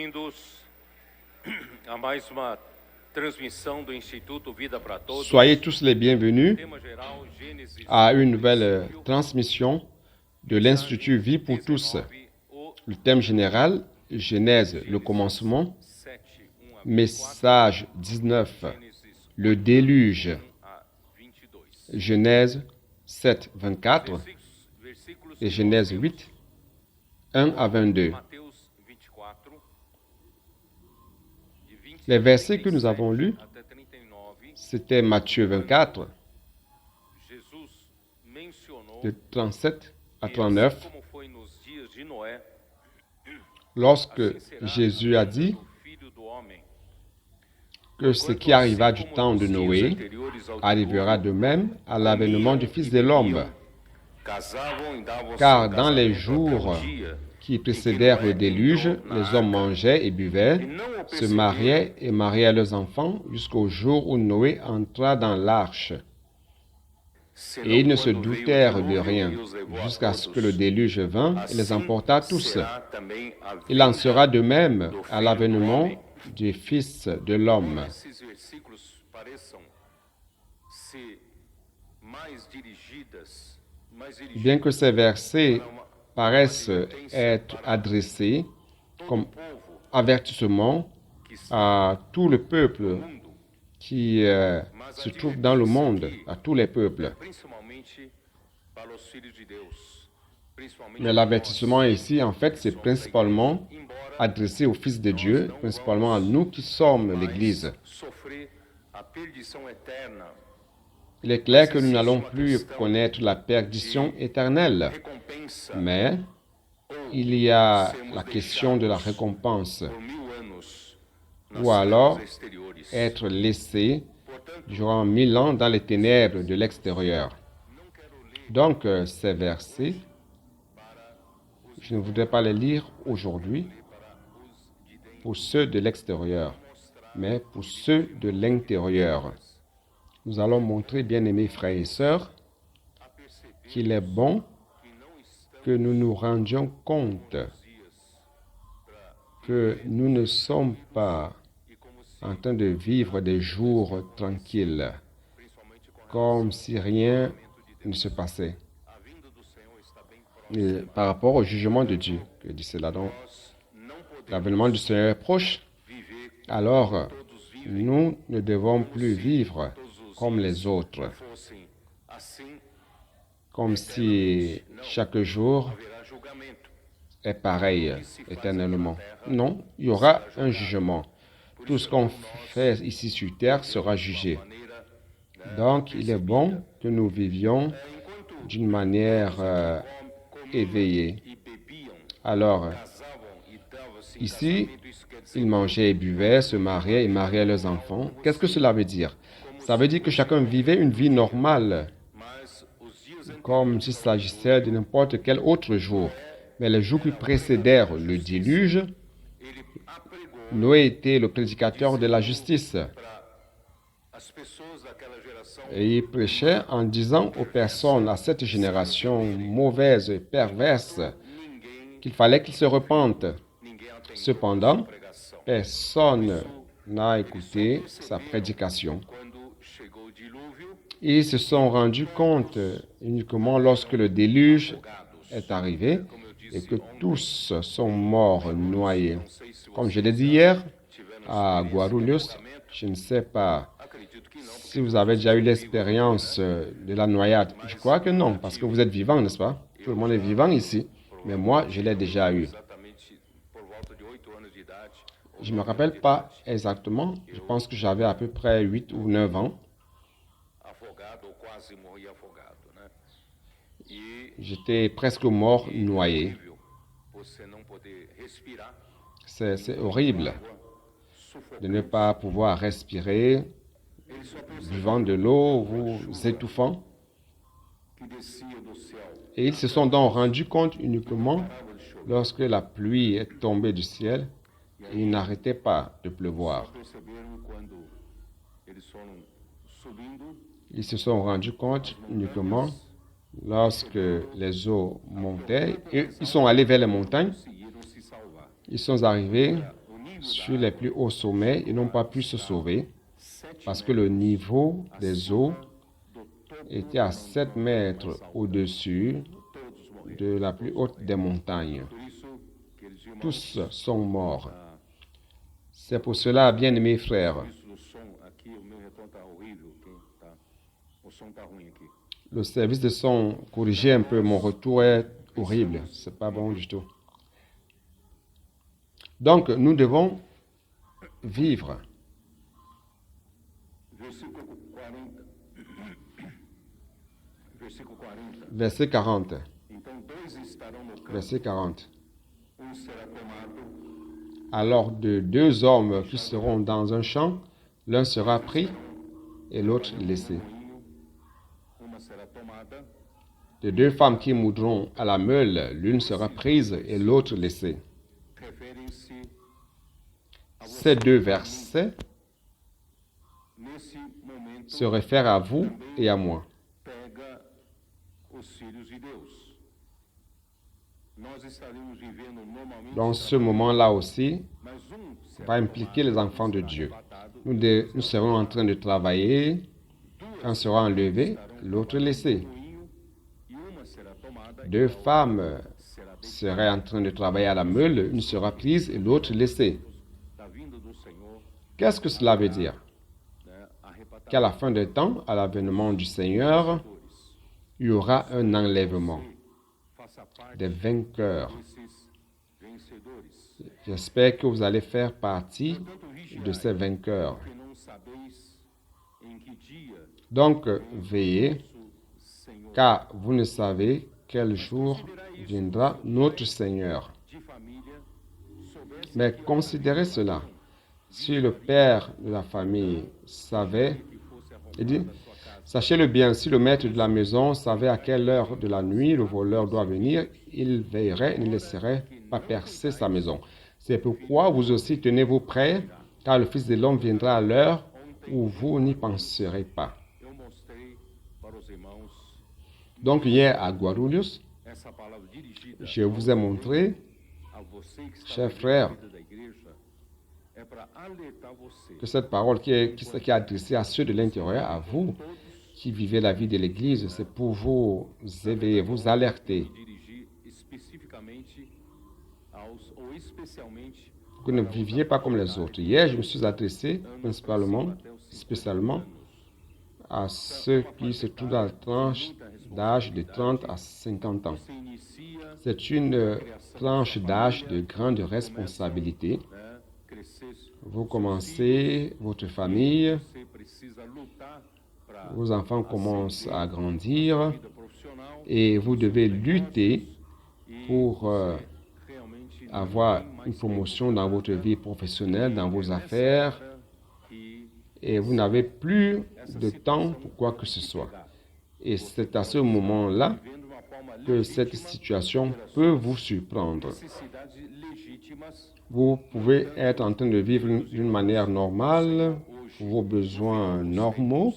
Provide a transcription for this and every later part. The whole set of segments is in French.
bem-vindos a mais uma transmissão do Instituto Vida para Todos. Soyez tous les bienvenus Tema geral, Gênesis à une nouvelle transmission de l'Institut Vie pour tous. 19, o Le thème général, Genèse, le commencement. 7, 1 a Message 19, Gênesis le déluge. 1 a 22. Genèse 7, 24 Versículos et Genèse 8, 1 à 22. Mateus 24, de 20 Les versets que nous avons lus, até 39, c'était Matthieu 24, Jesus mencionou de 37 à que, 39, assim como foi nos dias de Noé, lorsque assim será Jésus a dit do Filho do Homem. que ce qui arriva du temps de Noé arrivera de même à l'avènement du Fils de l'homme. Car dans les jours qui précédèrent le déluge, les hommes mangeaient et buvaient, se mariaient et mariaient leurs enfants jusqu'au jour où Noé entra dans l'arche. Et ils ne se doutèrent de rien, jusqu'à ce que le déluge vint et les emporta tous. Il en sera de même à l'avènement du Fils de l'homme. Esses versículos pareçam ser mais dirigidos Bien que ces versets paraissent être adressés comme avertissement à tout le peuple qui se trouve dans le monde, à tous les peuples. principalmente para os filhos de Deus, principalmente Mais l'avertissement ici, en fait, c'est principalement adressé au Fils de Dieu, principalement à nous qui sommes l'Église. sofrer a perdição eterna, Il est clair que nous n'allons plus connaître la perdition éternelle, recompensa mais il y a la question de la récompense, por 1000 anos ou alors exteriores. être laissé durant 1000 ans dans les ténèbres de l'extérieur. Donc, ces versets, je ne voudrais pas les lire aujourd'hui pour ceux de l'extérieur, mais pour ceux de l'intérieur. Nous allons montrer, bien-aimés frères et sœurs, qu'il est bon que nous nous rendions compte que nous ne sommes pas en train de vivre des jours tranquilles, comme si rien ne se passait. Et par rapport au jugement de Dieu, que dit cela donc, l'avènement du Seigneur est proche, alors nous ne devons plus vivre comme les autres, Fossem assim, comme si chaque jour haverá julgamento. est pareil éternellement. Non, il y aura un jugement. Tout ce qu'on fait ici sur terre sera jugé. Donc, il est bon que nous vivions d'une manière éveillée. E bebiam, Alors, casavam e davam-se em ici, casamento. Isso quer dizer ils mangeaient et buvaient, se mariaient et mariaient leurs enfants. Qu'est-ce que cela veut dire? Ça veut dire que chacun vivait une vie normale, mas os dias comme s'il s'agissait de n'importe quel autre jour. Mais les jours qui précédèrent le déluge, ele apregou Noé était le prédicateur de la justice. para as pessoas daquela geração Et il prêchait en disant aux personnes, à cette génération mauvaise et perverse, ninguém qu'il fallait qu'ils se repentent. atendeu Cependant, a pregação. personne n'a écouté sa prédication. Quando chegou o dilúvio, Ils se sont rendus compte uniquement lorsque le déluge est arrivé et que tous sont morts noyés. Comme je l'ai dit hier à Guarulhos, je ne sais pas acredito que não, si vous avez déjà eu l'expérience de la noyade. Je crois que non, parce que vous êtes vivant, n'est-ce pas? Tout le monde est vivant ici, mais moi, je l'ai déjà eu. exatamente por volta de 8 anos de idade, Je ne me rappelle pas exactement, je pense que j'avais à peu près 8 ou 9 ans. afogado ou quase morri afogado, né? E J'étais presque mort noyé. horrível você não poder respirar, C'est horrible sufocar. de ne pas pouvoir respirer, Ele só percebeu buvant de l'eau, vous étouffant. que descia do céu, Et ils se sont donc rendus compte uniquement parava de chover. lorsque la pluie est tombée du ciel et il n'arrêtait pas de pleuvoir. Perceberam quando eles foram subindo, Ils se sont rendus compte uniquement lorsque les eaux montaient et ils sont allés vers les montagnes. conseguiram se salvar. Ils sont arrivés O sur les plus hauts sommets, ils n'ont pas pu se sauver parce que le niveau des eaux était à 7 mètres au-dessus de la plus haute des montagnes. Tous sont morts. C'est pour cela, bien-aimés frères, le service de son, corrigez un peu, mon retour est horrible, c'est pas bon du tout. Donc, nous devons vivre. Verset 40. Verset 40. Alors de deux hommes qui seront dans un champ, l'un sera pris et l'autre laissé. De deux femmes qui moudront à la meule, l'une sera prise et l'autre laissée. Ces deux versets se réfèrent à vous et à moi. Dans ce moment-là aussi, va impliquer les enfants de Dieu. Nous serons en train de travailler, un sera enlevé, l'autre laissé. Deux femmes seraient en train de travailler à la meule, une sera prise et l'autre laissée. Qu'est-ce que cela veut dire? Qu'à la fin des temps, à l'avènement du Seigneur, il y aura un enlèvement des vainqueurs. J'espère que vous allez faire partie de ces vainqueurs. Donc, veillez, car vous ne savez quel jour viendra notre Seigneur. Mais considérez cela. Si le père de la famille savait, il dit, sachez-le bien, si le maître de la maison savait à quelle heure de la nuit le voleur doit venir, il veillerait et ne laisserait pas percer sa maison. C'est pourquoi vous aussi tenez-vous prêts, car le Fils de l'homme viendra à l'heure où vous n'y penserez pas. Donc hier à Guarulhos, je vous ai montré, chers frères, que cette parole qui est adressée à ceux de l'intérieur, à vous qui vivez la vie de l'Église, c'est pour vous éveiller, vous alerter. Que vous ne viviez pas comme les autres. Hier, je me suis adressé spécialement à ceux qui se trouvent dans la tranche d'âge de 30 à 50 ans. C'est une tranche d'âge de grande responsabilité. Vous commencez votre famille, vos enfants commencent à grandir et vous devez lutter pour avoir une promotion dans votre vie professionnelle, dans vos affaires, et vous n'avez plus de temps pour quoi que ce soit. Et c'est à ce moment-là que cette situation peut vous surprendre. Vous pouvez être en train de vivre d'une manière normale, pour vos besoins normaux,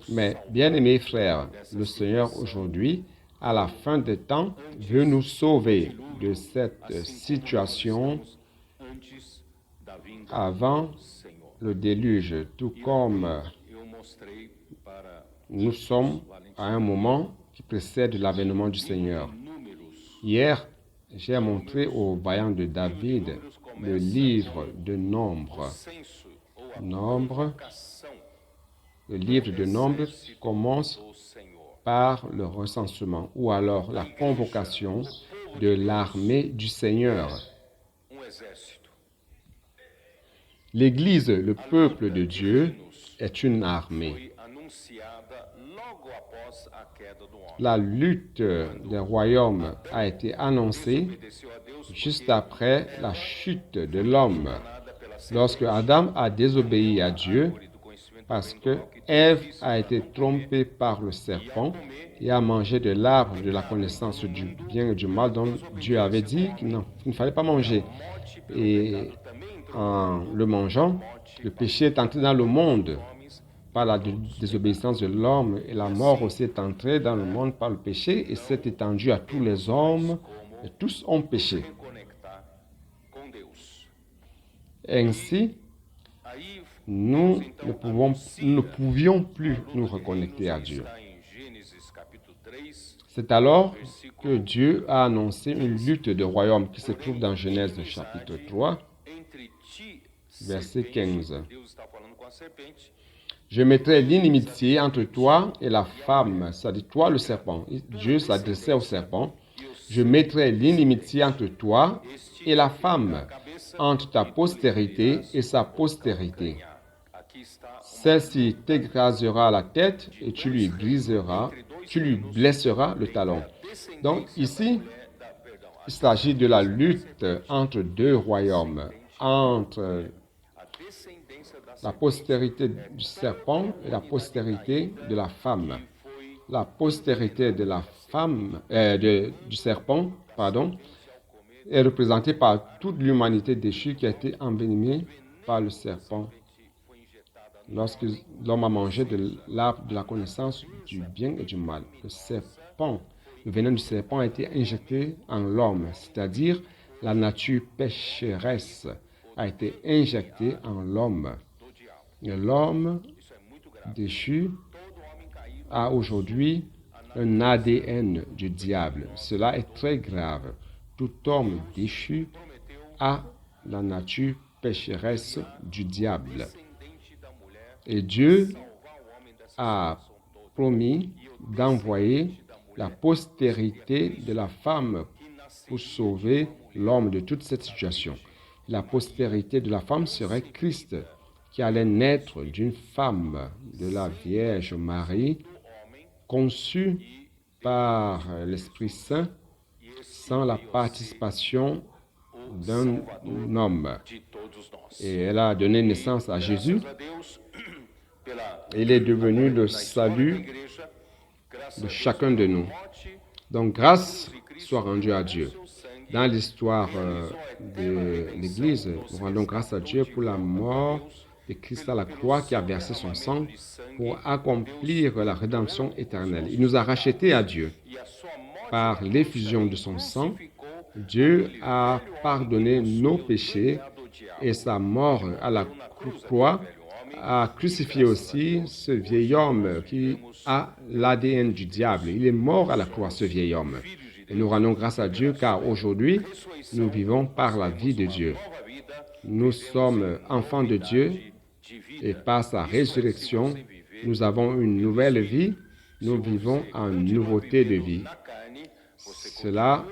mais bien aimés frères, le Seigneur aujourd'hui, à la fin des temps, veut nous sauver de cette situation avant le déluge, tout comme nous sommes à un moment qui précède l'avènement du Seigneur. Hier, j'ai montré aux vaillants de David le livre de Nombres. Le livre de Nombres commence par le recensement ou alors la convocation de l'armée du Seigneur. L'Église, le peuple de Dieu, est une armée. La lutte des royaumes a été annoncée juste après la chute de l'homme, lorsque Adam a désobéi à Dieu, parce que Ève a été trompée par le serpent et a mangé de l'arbre de la connaissance du bien et du mal dont Dieu avait dit qu'il ne fallait pas manger. Et en le mangeant, le péché est entré dans le monde par la désobéissance de l'homme, et la mort aussi est entrée dans le monde par le péché et s'est étendue à tous les hommes, et tous ont péché. Ainsi, Aí nous Deus, então, nous ne anuncia pouvions plus a nous luta de reconnecter à reinos, Dieu. está em Gênesis capítulo 3, C'est alors que versículo Dieu a annoncé une 15. lutte de royaume qui se trouve Porém, dans Genèse chapitre inimizade 3, entre ti, verset serpente, 15. Deus está falando com a serpente, Je mettrai l'inimitié entre toi et la femme, c'est-à-dire toi le serpent. Dieu s'adressait au serpent. Je mettrai l'inimitié entre toi et la femme, entre ta postérité et sa postérité. aqui está uma Celle-ci t'écrasera la tête et tu lui blesseras le talon. Donc ici, il s'agit de la lutte entre deux royaumes, entre a descendência da la postérité du serpent et la postérité de la femme. La postérité de la femme, du serpent, pardon, est représentée par toute l'humanité déchue qui a été envenimée par le serpent lorsque l'homme a mangé de l'arbre de la connaissance du bien et du mal. Le serpent, le venin du serpent a été injecté en l'homme, c'est-à-dire la nature pécheresse a été injectée en l'homme. Et l'homme déchu a aujourd'hui un ADN du diable. Cela est très grave. Tout homme déchu a la nature pécheresse du diable. Et Dieu a promis d'envoyer la postérité de la femme pour sauver l'homme de toute cette situation. La postérité de la femme serait Christ, qui allait naître d'une femme, de la Vierge Marie, conçue par l'Esprit Saint, sans la participation d'un homme. Et elle a donné naissance à Jésus. Il est devenu le salut de chacun de nous. Donc, grâce soit rendue à Dieu. Dans l'histoire de l'Église, nous rendons grâce à Dieu pour la mort de Christ à la croix qui a versé son sang pour accomplir la rédemption éternelle. Il nous a rachetés à Dieu. Par l'effusion de son sang, Dieu a pardonné nos péchés et sa mort à la croix a crucifié aussi ce vieil homme qui a l'ADN du diable. Il est mort à la croix, ce vieil homme. Et nous rendons grâce à Dieu car aujourd'hui, nous vivons par la vie de Dieu. Nous sommes enfants de Dieu et par sa résurrection, nous avons une nouvelle vie. Nous vivons en nouveauté de vie. Cela,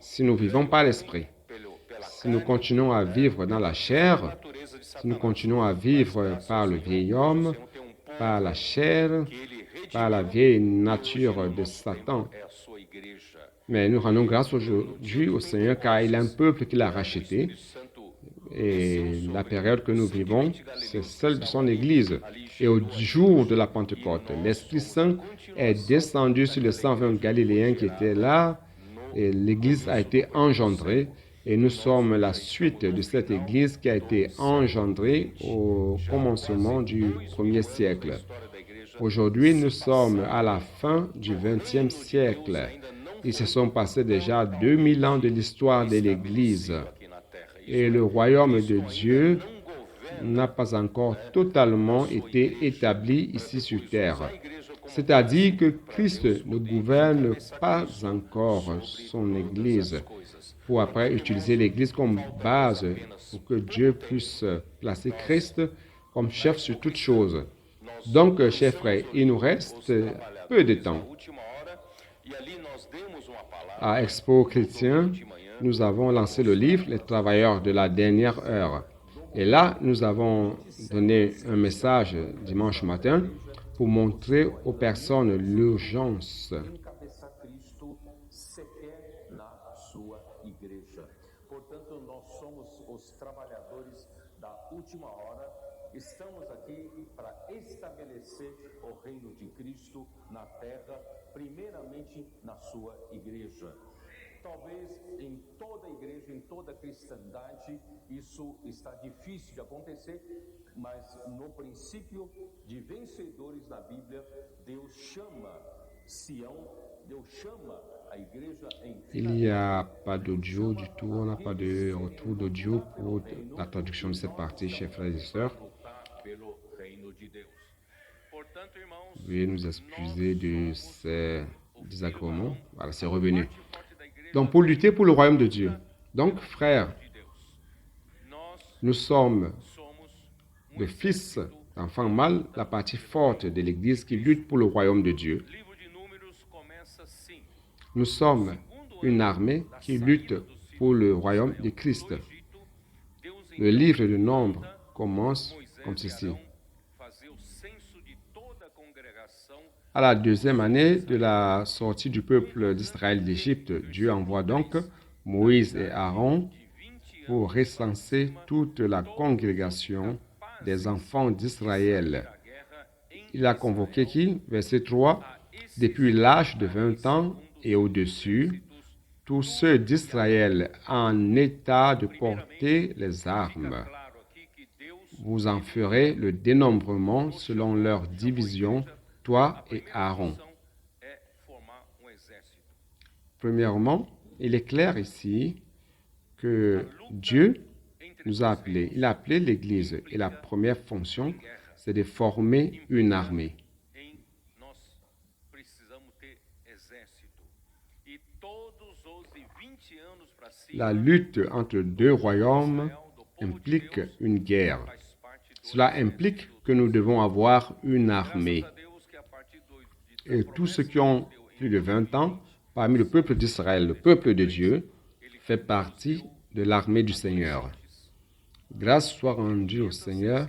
si nous vivons par l'esprit, si nous continuons à vivre dans la chair, si nous continuons à vivre par le vieil homme, par la chair, par la vieille nature de Satan. Mais nous rendons grâce aujourd'hui au Seigneur car il a un peuple qu'il a racheté. Et la période que nous vivons, c'est celle de son Église. Et au jour de la Pentecôte, l'Esprit Saint est descendu sur les 120 Galiléens qui étaient là. Et l'Église a été engendrée. Et nous sommes la suite de cette Église qui a été engendrée au commencement du 1er siècle. Aujourd'hui, nous sommes à la fin du 20e siècle. Il se sont passés déjà 2000 ans de l'histoire de l'Église. Et le royaume de Dieu n'a pas encore totalement été établi ici sur terre. C'est-à-dire que Christ ne gouverne pas encore son Église pour après utiliser l'Église comme base pour que Dieu puisse placer Christ comme chef sur toutes choses. Donc, chers frères, il nous reste peu de temps. À Expo Chrétien, nous avons lancé le livre « Les travailleurs de la dernière heure ». Et là, nous avons donné un message dimanche matin pour montrer aux personnes l'urgence. Estamos aqui para estabelecer o reino de Cristo na terra, primeiramente na sua igreja. Talvez em toda igreja, em toda cristandade, isso está difícil de acontecer, mas no princípio de vencedores da Bíblia, Deus chama Sião, Deus chama a igreja em Il n'y a pas d'audio du tout, on n'a pas de retour d'audio pour la traduction de cette partie, chers frères et sœurs. lutar pelo reino de Deus. Portanto, irmãos, Veuillez nous excuser de ces désagréments. Voilà, c'est revenu. Donc, pour lutter pour le royaume de Dieu. Donc, frères, de Deus. Nós nous sommes somos le fils d'enfants mâles, la partie forte de l'Église qui lutte pour le royaume de Dieu. O livro de Números começa assim. Nous sommes une armée qui lutte pour le royaume de Christ. No Egito, Deus Le livre de Nombres commence comme Moisés e ceci. Arão fazer o censo de toda a congregação. À la deuxième année de la sortie du peuple d'Israël d'Égypte, Dieu envoie donc Moïse et Aaron pour recenser toute la congrégation des enfants d'Israël. Il a convoqué qui? Verset 3. Depuis l'âge de 20 ans et au-dessus, tous ceux d'Israël en état de porter les armes. Claro aqui que Deus Vous en ferez le dénombrement selon leur division, toi et Aaron. é formar exército. Premièrement, il est clair ici que Dieu nous a appelés. Il a appelé l'Église et la première fonction, c'est de former une armée. Nós precisamos ter exército. E todos os 20 anos para cima, La lutte entre deux royaumes implique une guerre. faz parte do Cela implique que nous devons avoir une armée. Graças a Deus que a partir do Et tous ceux qui ont plus de 20 ans, parmi le peuple d'Israël, le peuple de Dieu, fait partie de l'armée du Seigneur. Grâce soit rendue au Seigneur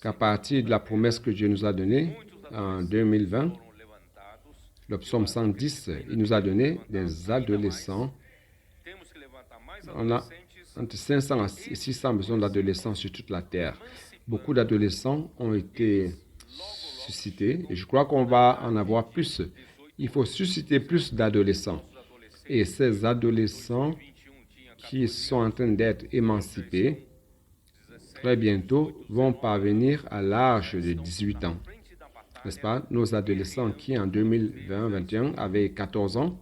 qu'à partir de la promesse que Dieu nous a donnée en 2020, foram levantados, le psaume 110, il nous a donné des adolescents. temos que levantar mais On a adolescentes entre 500 et 600 millions d'adolescents sur toute la terre. Beaucoup d'adolescents ont été suscités et je crois qu'on va en avoir plus. Il faut susciter plus d'adolescents. Et ces adolescents 21 tinha qui sont en train d'être émancipés, très bientôt, vont parvenir à l'âge de 18 ans. frente da batalha N'est-ce pas? Nos adolescents qui en 2020-21 avaient 14 ans,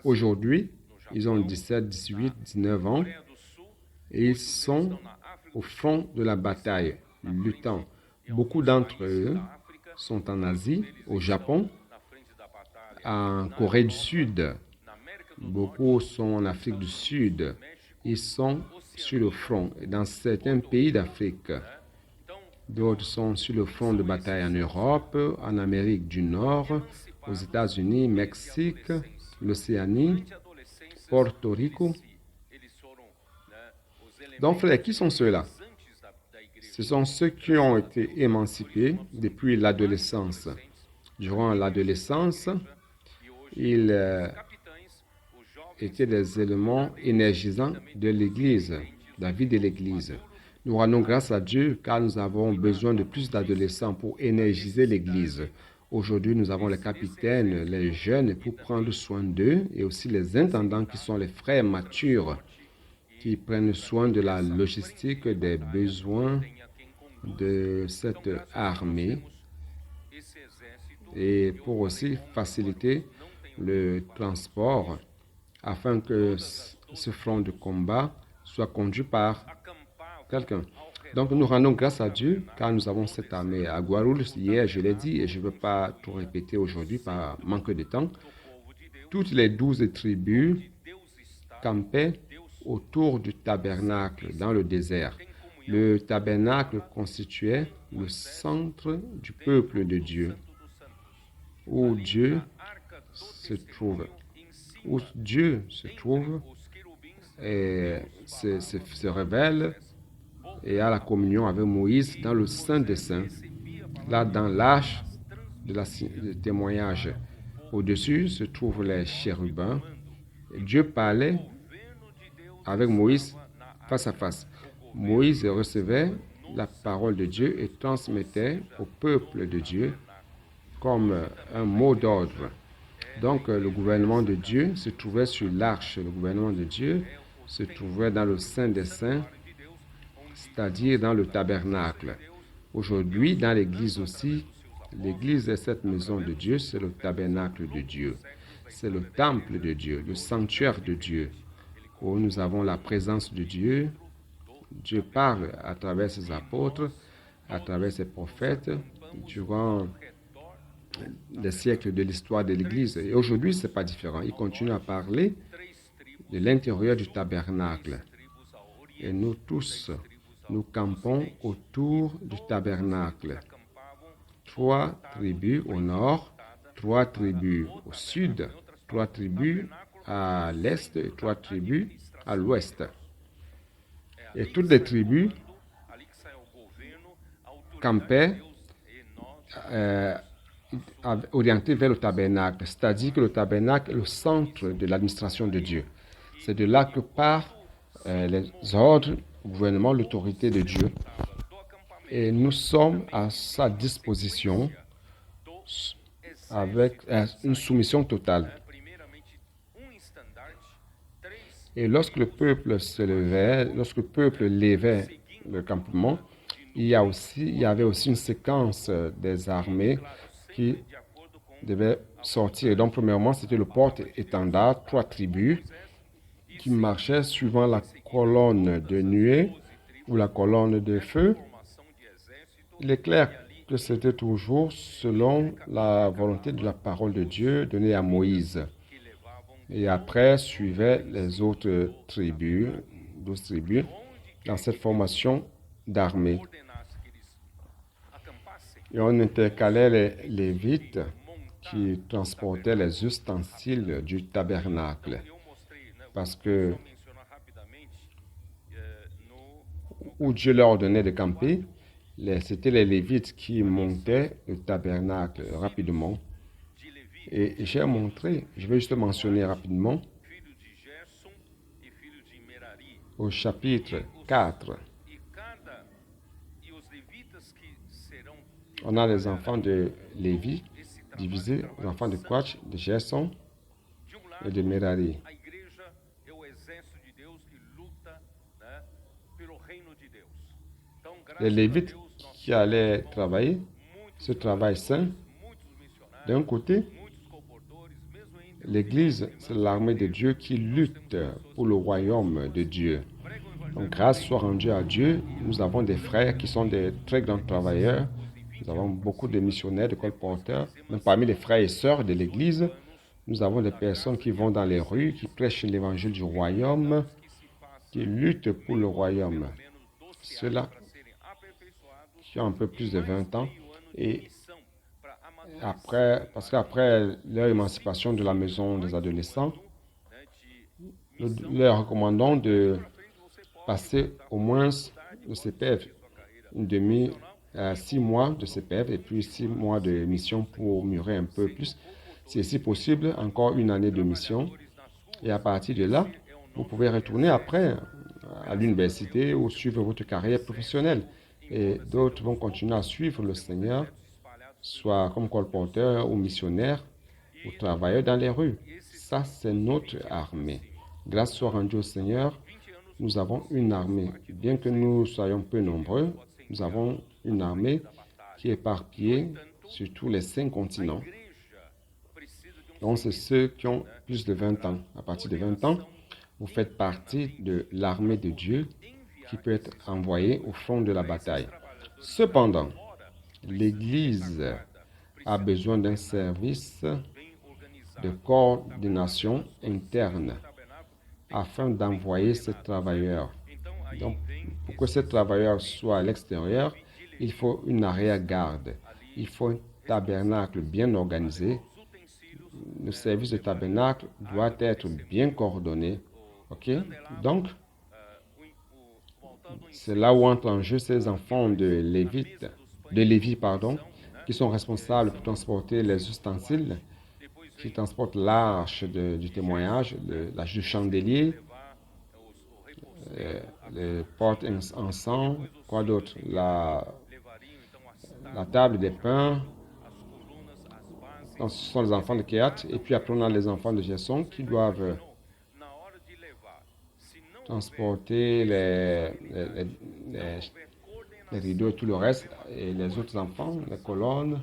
aujourd'hui, ils ont 17, 18, 19 ans do Sul, et ils sont au front de la bataille, luttant. Beaucoup d'entre eux sont en Asie, au Japon, na frente da batalha, en Corée du Sud. na América do Beaucoup sont en Afrique du Sud. Ils sont sur le front. Et dans certains pays d'Afrique, Então, d'autres sont sur le front de bataille en Europe, en Amérique du Nord, aux États-Unis, Mexique, l'Océanie, de adolescência, Porto Rico. eles foram, os elementos Donc, frères, qui sont ceux-là? antes da igreja. Ce sont ceux qui ont été émancipés depuis l'adolescence. Durant l'adolescence, ils Capitães, os jovens étaient des éléments énergisants de l'Église, de la vie de l'Église. Nous rendons grâce à Dieu car nous avons besoin de plus d'adolescents pour énergiser l'Église. Aujourd'hui, nous avons les capitaines, les jeunes pour prendre soin d'eux et aussi les intendants qui sont les frères matures qui prennent soin de la logistique des besoins de cette armée esse exército et pour aussi faciliter le transport afin que ce front de combat soit conduit par acampava quelqu'un. Donc nous rendons grâce à Dieu car nous avons cette armée. À Guarulhos, hier, je l'ai dit et je ne veux pas tout répéter aujourd'hui par manque de temps. Toutes les 12 tribus Deus está campaient autour du tabernacle dans le désert. Le tabernacle constituait le centre du peuple de Dieu, où Dieu se trouve. Où Dieu se trouve os querubins et se révèle et a la communion avec Moïse dans le Saint des Saints, là dans l'arche de témoignage. Au-dessus se trouvent les chérubins. Et Dieu parlait avec Moïse face à face. Moïse recevait la parole de Dieu et transmettait au peuple de Dieu comme un mot d'ordre. Donc le gouvernement de Dieu se trouvait sur l'arche. Le gouvernement de Dieu se trouvait dans le Saint des Saints, c'est-à-dire dans le tabernacle. Aujourd'hui, dans l'Église aussi, l'Église est cette maison de Dieu, c'est le tabernacle de Dieu. c'est le temple de Dieu, le sanctuaire de Dieu, où nous avons la présence de Dieu. Dieu parle à travers ses apôtres, à travers ses prophètes, durant les siècles de l'histoire de l'Église. Et aujourd'hui, ce n'est pas différent. Il continue à parler de l'intérieur du tabernacle. Et nous tous, nous campons autour du tabernacle. 3 tribus au nord, 3 tribus au sud, 3 tribus à l'est et 3 tribus à l'ouest. Et toutes les tribus campaient orientées vers le tabernacle, c'est-à-dire que le tabernacle est le centre de l'administration de Dieu. C'est de là que partent les ordres, le gouvernement, l'autorité de Dieu. Et nous sommes à sa disposition avec une soumission totale. Et lorsque le peuple se levait, lorsque le peuple levait le campement, il y avait aussi une séquence des armées qui devaient sortir. Et donc, premièrement, c'était le porte-étendard, 3 tribus qui marchaient suivant la colonne de nuée ou la colonne de feu. Il est clair que c'était toujours selon la volonté de la parole de Dieu donnée à Moïse. Et après, suivaient les autres tribus, 12 tribus, dans cette formation d'armée. Et on intercalait les Lévites qui transportaient les ustensiles du tabernacle. Parce que où Dieu leur ordonnait de camper, c'était les Lévites qui montaient le tabernacle rapidement. Et j'ai montré, je vais juste mentionner rapidement, au chapitre 4, on a les enfants de Lévi divisés, les enfants de Quach, de Gerson et de Merari. Les Lévites qui allaient travailler ce travail saint, d'un côté, l'Église, c'est l'armée de Dieu qui lutte pour le royaume de Dieu. Donc, grâce soit rendue à Dieu, nous avons des frères qui sont des très grands travailleurs. Nous avons beaucoup de missionnaires, de colporteurs. Même parmi les frères et sœurs de l'Église, nous avons des personnes qui vont dans les rues, qui prêchent l'évangile du royaume, qui luttent pour le royaume. Ceux-là qui ont un peu plus de 20 ans. Et après, parce qu'après leur émancipation de la maison des adolescents, nous leur recommandons de passer au moins le CPF, 6 mois de CPF et puis 6 mois de mission pour mûrir un peu plus. Si possible, encore une année de mission. Et à partir de là, vous pouvez retourner après à l'université ou suivre votre carrière professionnelle. Et d'autres vont continuer à suivre le Seigneur, soit comme colporteur ou missionnaire ou travailleur dans les rues. Ça, c'est notre armée. Grâce soit rendue au Seigneur, nous avons une armée. Bien que nous soyons peu nombreux, nous avons une armée qui est éparpillée sur tous les 5 continents. Donc, c'est ceux qui ont plus de 20 ans. À partir de 20 ans, vous faites partie de l'armée de Dieu qui peut être envoyée au front de la bataille. Cependant, l'Église a besoin d'un service de coordination interne afin d'envoyer ces travailleurs. Donc, pour que ces travailleurs soient à l'extérieur, il faut une arrière-garde. Il faut un tabernacle bien organisé. Le service de tabernacle doit être bien coordonné. OK? Donc, c'est là où entrent en jeu ces enfants de Lévi, qui sont responsables pour transporter les ustensiles, qui transportent l'arche du témoignage, l'arche du chandelier, les portes encens, quoi d'autre, la table des pains. Donc, ce sont les enfants de Kehat. Et puis après, on a les enfants de Gerson qui doivent transporter les rideaux et tout le reste. Et les autres enfants, les colonnes.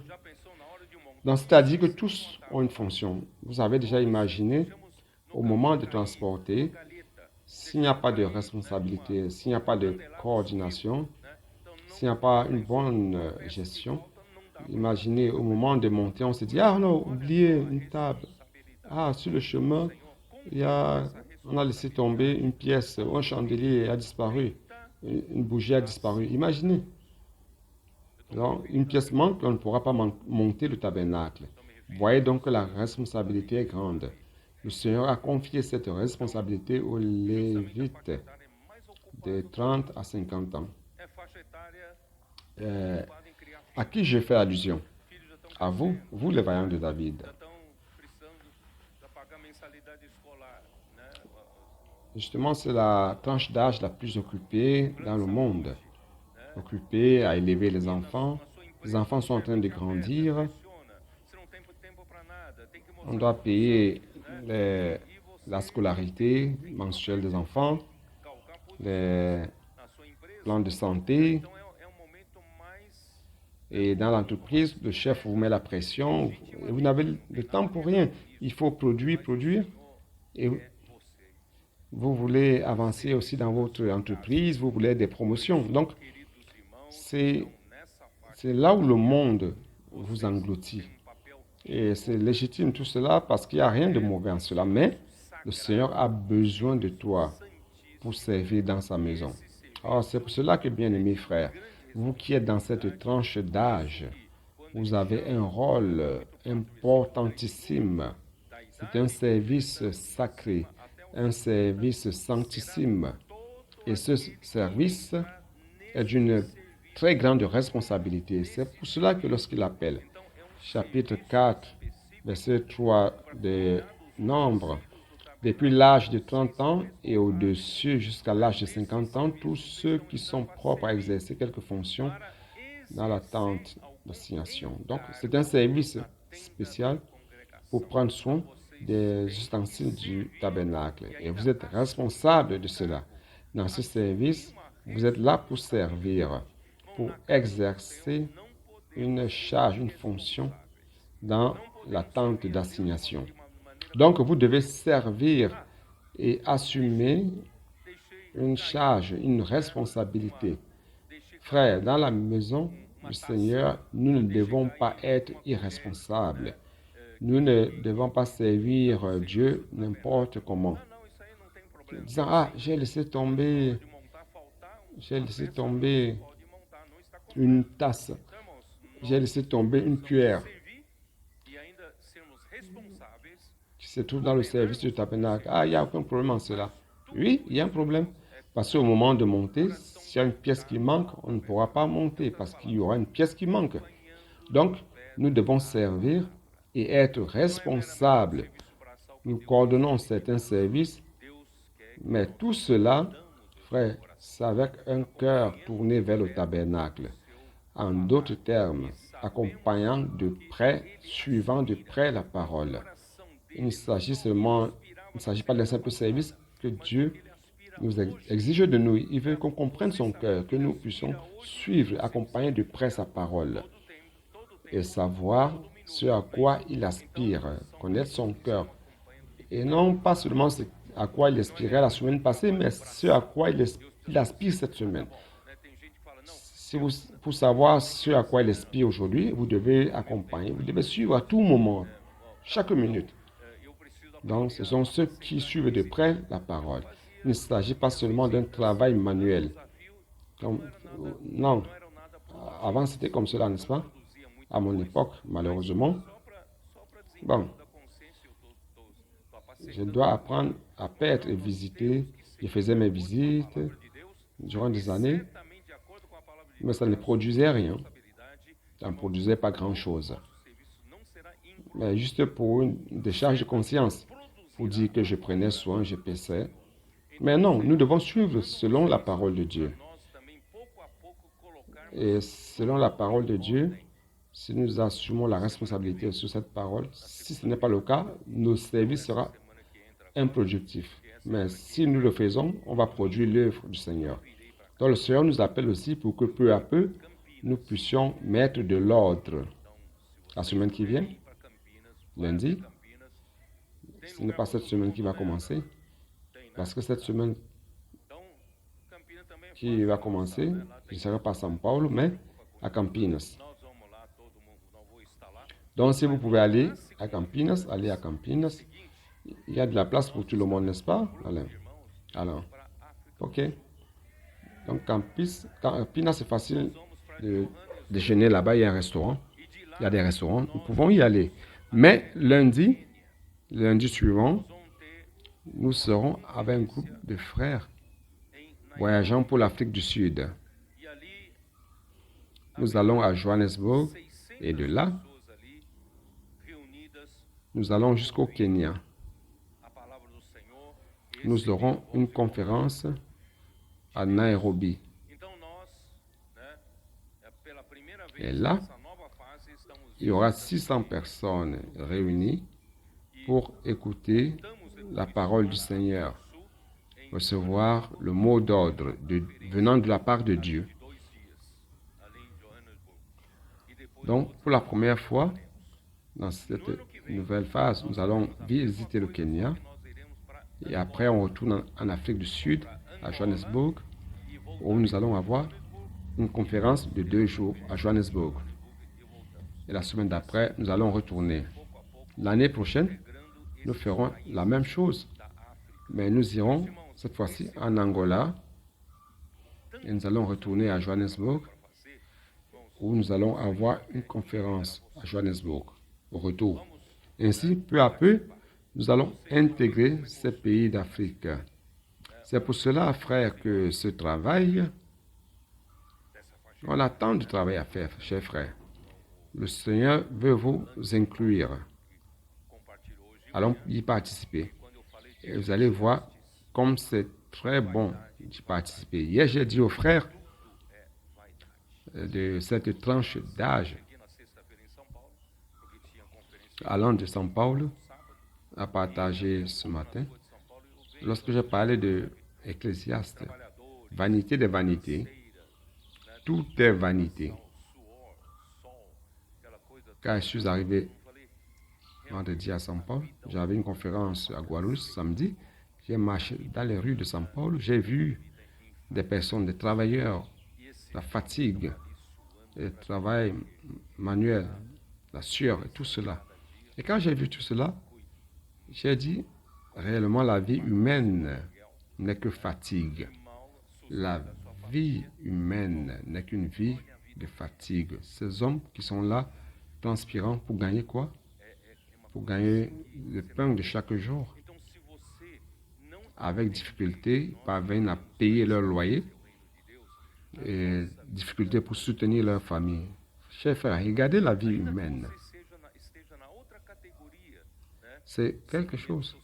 Donc, c'est-à-dire que tous ont une fonction. Vous avez déjà imaginé, au moment de transporter, s'il n'y a pas de responsabilité, s'il n'y a pas de coordination, s'il n'y a pas une bonne gestion, imaginez au moment de monter, on se dit, ah non, oubliez une table. Ah, sur le chemin, on a laissé tomber une pièce, ou un chandelier a disparu, une bougie a disparu. Imaginez. Donc, une pièce manque, on ne pourra pas monter le tabernacle. Voyez donc que la responsabilité est grande. Le Seigneur a confié cette responsabilité aux Lévites de 30 à 50 ans. À qui je fais allusion? À vous, vous les vaillants de David. Justement, c'est la tranche d'âge la plus occupée dans le monde. Occupée à élever les enfants. Les enfants sont en train de grandir. On doit payer la scolarité mensuelle des enfants, les plans de santé. Et dans l'entreprise, le chef vous met la pression et vous n'avez le temps pour rien. Il faut produire, produire. Et vous voulez avancer aussi dans votre entreprise, vous voulez des promotions. Donc, c'est là où le monde vous engloutit. Et c'est légitime tout cela parce qu'il n'y a rien de mauvais en cela. Mais le Seigneur a besoin de toi pour servir dans sa maison. Alors, c'est pour cela que, bien-aimés frères, vous qui êtes dans cette tranche d'âge, vous avez un rôle importantissime. C'est un service sacré, un service sanctissime. Et ce service est d'une très grande responsabilité. C'est pour cela que lorsqu'il appelle, chapitre 4, verset 3 de Nombre, depuis l'âge de 30 ans et au-dessus jusqu'à l'âge de 50 ans, tous ceux qui sont propres à exercer quelque fonction dans la tente d'assignation. Donc, c'est un service spécial pour prendre soin des ustensiles du tabernacle. Et vous êtes responsable de cela. Dans ce service, vous êtes là pour servir, pour exercer une charge, une fonction dans la tente d'assignation. Donc, vous devez servir et assumer une charge, une responsabilité. Frères, dans la maison du Seigneur, nous ne devons pas être irresponsables. Nous ne devons pas servir Dieu n'importe comment. Disant, ah, j'ai laissé tomber une tasse, j'ai laissé tomber une cuillère qui se trouve dans le service du tabernacle. Ah, il n'y a aucun problème en cela. Oui, il y a un problème. Parce qu'au moment de monter, s'il y a une pièce qui manque, on ne pourra pas monter parce qu'il y aura une pièce qui manque. Donc, nous devons servir et être responsables. Nous coordonnons certains services, mais tout cela, frère, c'est avec un cœur tourné vers le tabernacle. En d'autres termes, accompagnant de près, suivant de près la parole. Il ne s'agit pas d'un simple service que Dieu nous exige de nous. Il veut qu'on comprenne son cœur, que nous puissions suivre, accompagner de près sa parole et savoir ce à quoi il aspire, connaître son cœur. Et non pas seulement ce à quoi il aspirait la semaine passée, mais ce à quoi il aspire cette semaine. Pour savoir ce à quoi il aspire aujourd'hui, vous devez accompagner, vous devez suivre à tout moment, chaque minute. Donc, ce sont ceux qui suivent de près la parole. Il ne s'agit pas seulement d'un travail manuel. Non, avant c'était comme cela, n'est-ce pas? À mon époque, malheureusement. Bon, je dois apprendre à paître et visiter. Je faisais mes visites durant des années, mais ça ne produisait rien. Ça ne produisait pas grand-chose. Mais juste pour une décharge de conscience, pour dire que je prenais soin, je paissais. Mais non, nous devons suivre selon la parole de Dieu. Et selon la parole de Dieu, si nous assumons la responsabilité sur cette parole, si ce n'est pas le cas, nos services seront improductifs. Mais si nous le faisons, on va produire l'œuvre du Seigneur. Donc le Seigneur nous appelle aussi pour que peu à peu, nous puissions mettre de l'ordre La semaine qui vient, lundi, ce n'est pas cette semaine qui va commencer, parce que cette semaine qui va commencer, je ne serai pas à São Paulo, mais à Campinas. Donc, si vous pouvez aller à Campinas, allez à Campinas. Il y a de la place pour tout le monde, n'est-ce pas, Alain? Alors, ok. Donc, Campinas, c'est facile de déjeuner là-bas. Il y a un restaurant. Il y a des restaurants. Nous pouvons y aller. Mais lundi suivant, nous serons avec un groupe de frères voyageant pour l'Afrique du Sud. Nous allons à Johannesburg et de là, nous allons jusqu'au Kenya. Nous aurons une conférence à Nairobi. Et là, il y aura 600 personnes réunies pour écouter la parole du Seigneur, recevoir le mot d'ordre venant de la part de Dieu. Donc, pour la première fois, dans cette nouvelle phase, nous allons visiter le Kenya et après on retourne en Afrique du Sud, à Johannesburg, où nous allons avoir une conférence de 2 jours à Johannesburg. Et la semaine d'après, nous allons retourner. L'année prochaine, nous ferons la même chose, mais nous irons cette fois-ci en Angola et nous allons retourner à Johannesburg, où nous allons avoir une conférence à Johannesburg au retour. Ainsi, peu à peu, nous allons intégrer ces pays d'Afrique. C'est pour cela, frères, que ce travail, on a tant de travail à faire, chers frères. Le Seigneur veut vous inclure. Allons y participer. Et vous allez voir comme c'est très bon d'y participer. Hier, j'ai dit aux frères de cette tranche d'âge, allant de São Paulo, à partager ce matin, lorsque je parlais de Ecclésiaste, vanité des vanités, tout est vanité. Quand je suis arrivé vendredi à São Paulo, j'avais une conférence à Guarulhos samedi, j'ai marché dans les rues de São Paulo, j'ai vu des personnes, des travailleurs, la fatigue, le travail manuel, la sueur et tout cela. Et quand j'ai vu tout cela, j'ai dit, réellement la vie humaine n'est que fatigue. La vie humaine n'est qu'une vie de fatigue. Ces hommes qui sont là, transpirant, pour gagner quoi? Pour gagner le pain de chaque jour. Avec difficulté, parviennent à payer leur loyer et difficulté pour soutenir leur famille. Chers frères, regardez la vie humaine. C'est quelque chose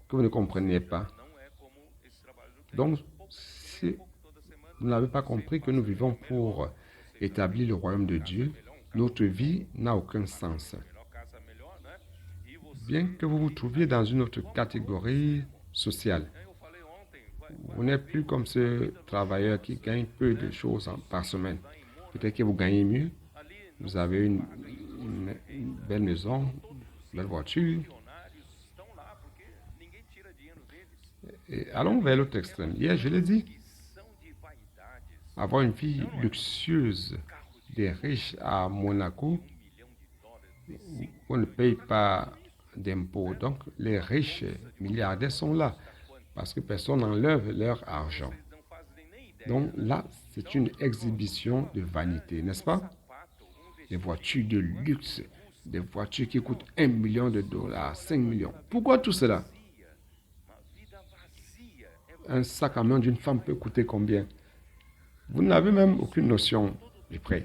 que vous ne comprenez pas. Donc, si vous n'avez pas compris que nous vivons pour établir le royaume de Dieu, notre vie n'a aucun sens. Bien que vous vous trouviez dans une autre catégorie sociale, vous n'êtes plus comme ce travailleur qui gagne peu de choses par semaine. Peut-être que vous gagnez mieux, vous avez une belle maison, une belle voiture. Et allons vers l'autre extrême. Hier, je l'ai dit, avoir une vie luxueuse des riches à Monaco, on ne paye pas d'impôts. Donc, les riches milliardaires sont là parce que personne n'enlève leur argent. Donc là, c'est une exhibition de vanité, n'est-ce pas? Des voitures de luxe, des voitures qui coûtent 1 million de dollars, 5 millions. Pourquoi tout cela? Un sac à main d'une femme peut coûter combien? Vous n'avez même aucune notion du prix.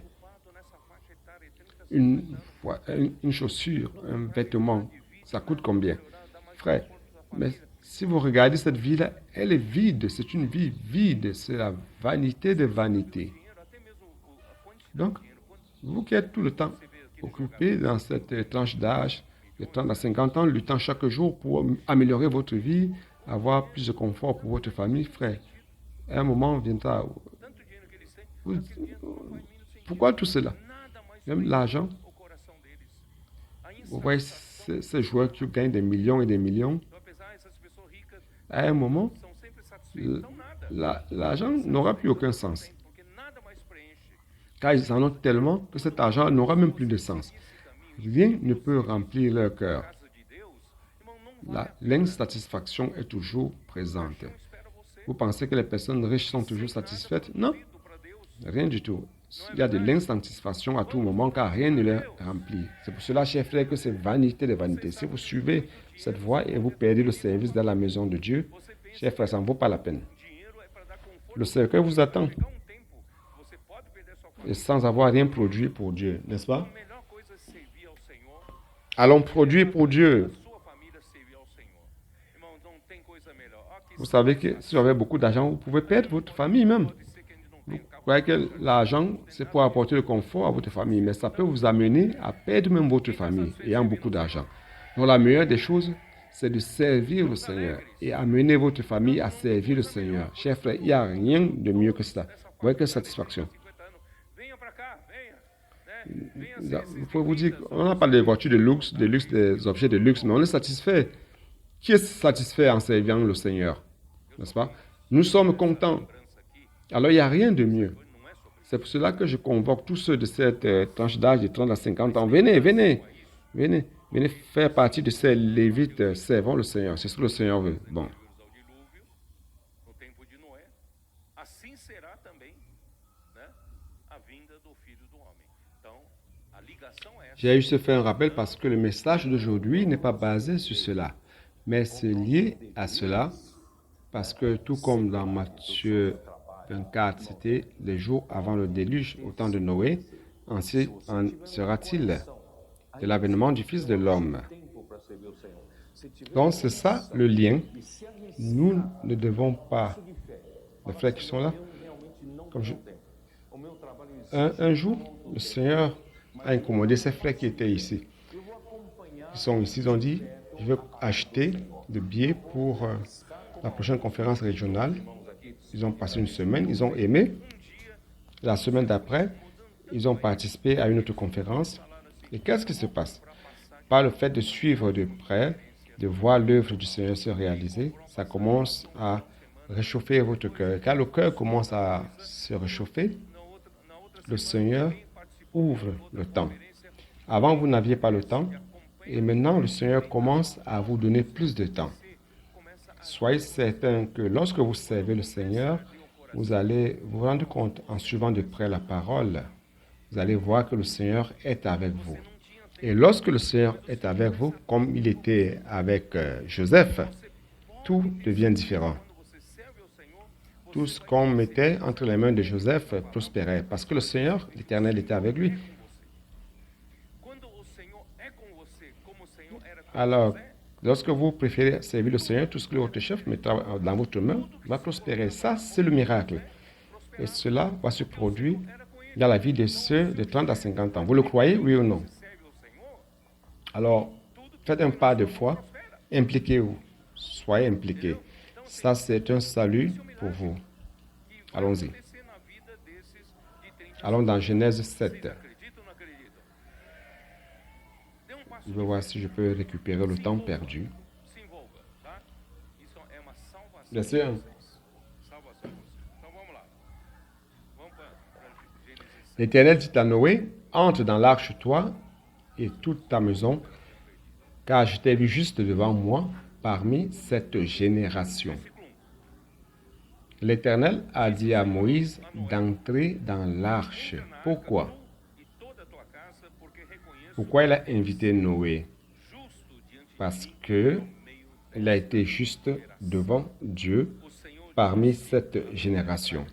Une chaussure, un vêtement, ça coûte combien? Frère, mais si vous regardez cette vie-là, elle est vide, c'est une vie vide, c'est la vanité de vanité. Donc, vous qui êtes tout le temps occupé dans cette tranche d'âge, de 30 à 50 ans, luttant chaque jour pour améliorer votre vie, avoir plus de confort pour votre famille, frère, à un moment viendra. Pourquoi tout cela? Même l'argent Vous voyez ces joueurs qui gagnent des millions et des millions. Então, apesar dessas pessoas ricas À un moment, são sempre satisfeitas, não nada. l'argent n'aura plus aucun sens. Porque nada mais preenche. Car ils en ont tellement que cet argent n'aura même plus de sens. Rien ne peut remplir leur cœur. Casa de Deus, irmão, não vale a L'insatisfaction est toujours présente. pena, espera você. Vous pensez que les personnes riches sont toujours satisfaites? Non, Tudo para Deus. rien du tout. Il y a de l'insatisfaction à tout moment car rien ne les remplit. C'est pour cela, chers frères, que c'est vanité de vanité. Si vous suivez cette voie et vous perdez le service dans la maison de Dieu, Você pensa chers frères, ça ne vaut pas la peine. que o dinheiro é para dar conforto. Le cercueil vous attend Chegar um tempo, você pode perder sua família. et sans avoir rien produit pour Dieu, n'est-ce pas? A melhor coisa é servir ao Senhor, Allons produire pour Dieu. sua família servir ao Senhor. Irmão, não tem coisa melhor. Aqui Vous savez que si vous avez beaucoup d'argent, vous pouvez perdre votre famille même. pode ser que a gente não Vous tenha um carro. croyez que l'argent, c'est pour apporter le confort à votre famille, mais ça peut vous amener à perdre même votre famille, ayant beaucoup d'argent. Donc la meilleure des choses, c'est de servir le Seigneur et amener votre famille à servir le Seigneur. Chers frères, il n'y a rien de mieux que cela. Vous voyez quelle satisfaction. 50 anos. Venha para cá, venha. Né? Venha ser Je peux vous dire, on n'a pas de voitures de luxe, des objets de luxe, mais on est satisfait. Qui est satisfait en servant le Seigneur? N'est-ce pas? Nous sommes contents. lembrança aqui, Alors il n'y a rien de mieux. não é sobre C'est pour cela que je convoque tous ceux de cette tranche d'âge de 30 à 50 ans. Venez, venez, venez, venez faire partie de ces lévites servant le Seigneur. C'est ce que le Seigneur veut. Bon. ao dilúvio, no tempo de Noé. Assim será também, né, a vinda do Filho do Homem. Então, a ligação é essa. J'ai juste fait un rappel parce que le message d'aujourd'hui n'est pas basé sur cela, mais c'est lié à cela parce que tout comme dans Matthieu 24, c'était les jours avant le déluge au temps de Noé, ainsi en sera-t-il de l'avènement du Fils de l'homme. Tempo para servir o Senhor. Se tiver Donc c'est ça le lien. e se arriscar Nous ne devons pas, de fé, les frères qui sont là, eu realmente não Comme je- tenho tempo. O meu trabalho em un jour, le Seigneur a incommodé ces frères qui étaient ici. eu vou acompanhar Ils sont ici, ils ont dit, je veux acheter des billets pour la prochaine conférence régionale. Ils ont passé une semaine, ils ont aimé. La semaine d'après, ils ont participé à une autre conférence. Et qu'est-ce qui se passe? Par le fait de suivre de près, de voir l'œuvre du Seigneur se réaliser, ça commence à réchauffer votre cœur. Quand le cœur commence à se réchauffer, le Seigneur ouvre le temps. Avant, vous n'aviez pas le temps, et maintenant, le Seigneur commence à vous donner plus de temps. Soyez certain que lorsque vous servez le Seigneur, vous allez vous rendre compte, en suivant de près la parole, vous allez voir que le Seigneur est avec vous. Et lorsque le Seigneur est avec vous, comme il était avec Joseph, tout devient différent. Quando você serve ao Senhor, Tout ce qu'on mettait entre les mains de Joseph prospérait, parce que le Seigneur, l'Éternel, était avec lui. quando o Senhor é com você, como o Senhor era com Alors, José, lorsque vous préférez servir le Seigneur, tout ce que votre chef mettra dans votre main va prospérer. Ça, c'est le miracle. Et cela va se produire dans la vie de ceux de 30 à 50 ans. Vous le croyez, oui ou non? serve ao Senhor, Alors, faites un pas de foi, impliquez-vous, soyez impliqués. Ça, c'est un salut pour vous. Allons-y. acontecer na vida desses de 30 Allons dans Genèse 7. acredita ou não acredita? Dê passo, Je vais voir si je peux récupérer le temps perdu. se envolva, tá? Isso é uma salvação. Bien sûr. Salvação para você. Então vamos lá. Vamos para Gênesis 7. L'Éternel dit à Noé, entre dans l'arche toi et toute ta maison, car je t'ai vu juste devant moi parmi cette génération. L'Éternel a dit à Moïse d'entrer dans l'arche. Pourquoi? E toda a tua casa, porque reconheço Pourquoi il a invité Noé? justo diante Parce que il a été juste devant Dieu o Senhor parmi cette génération.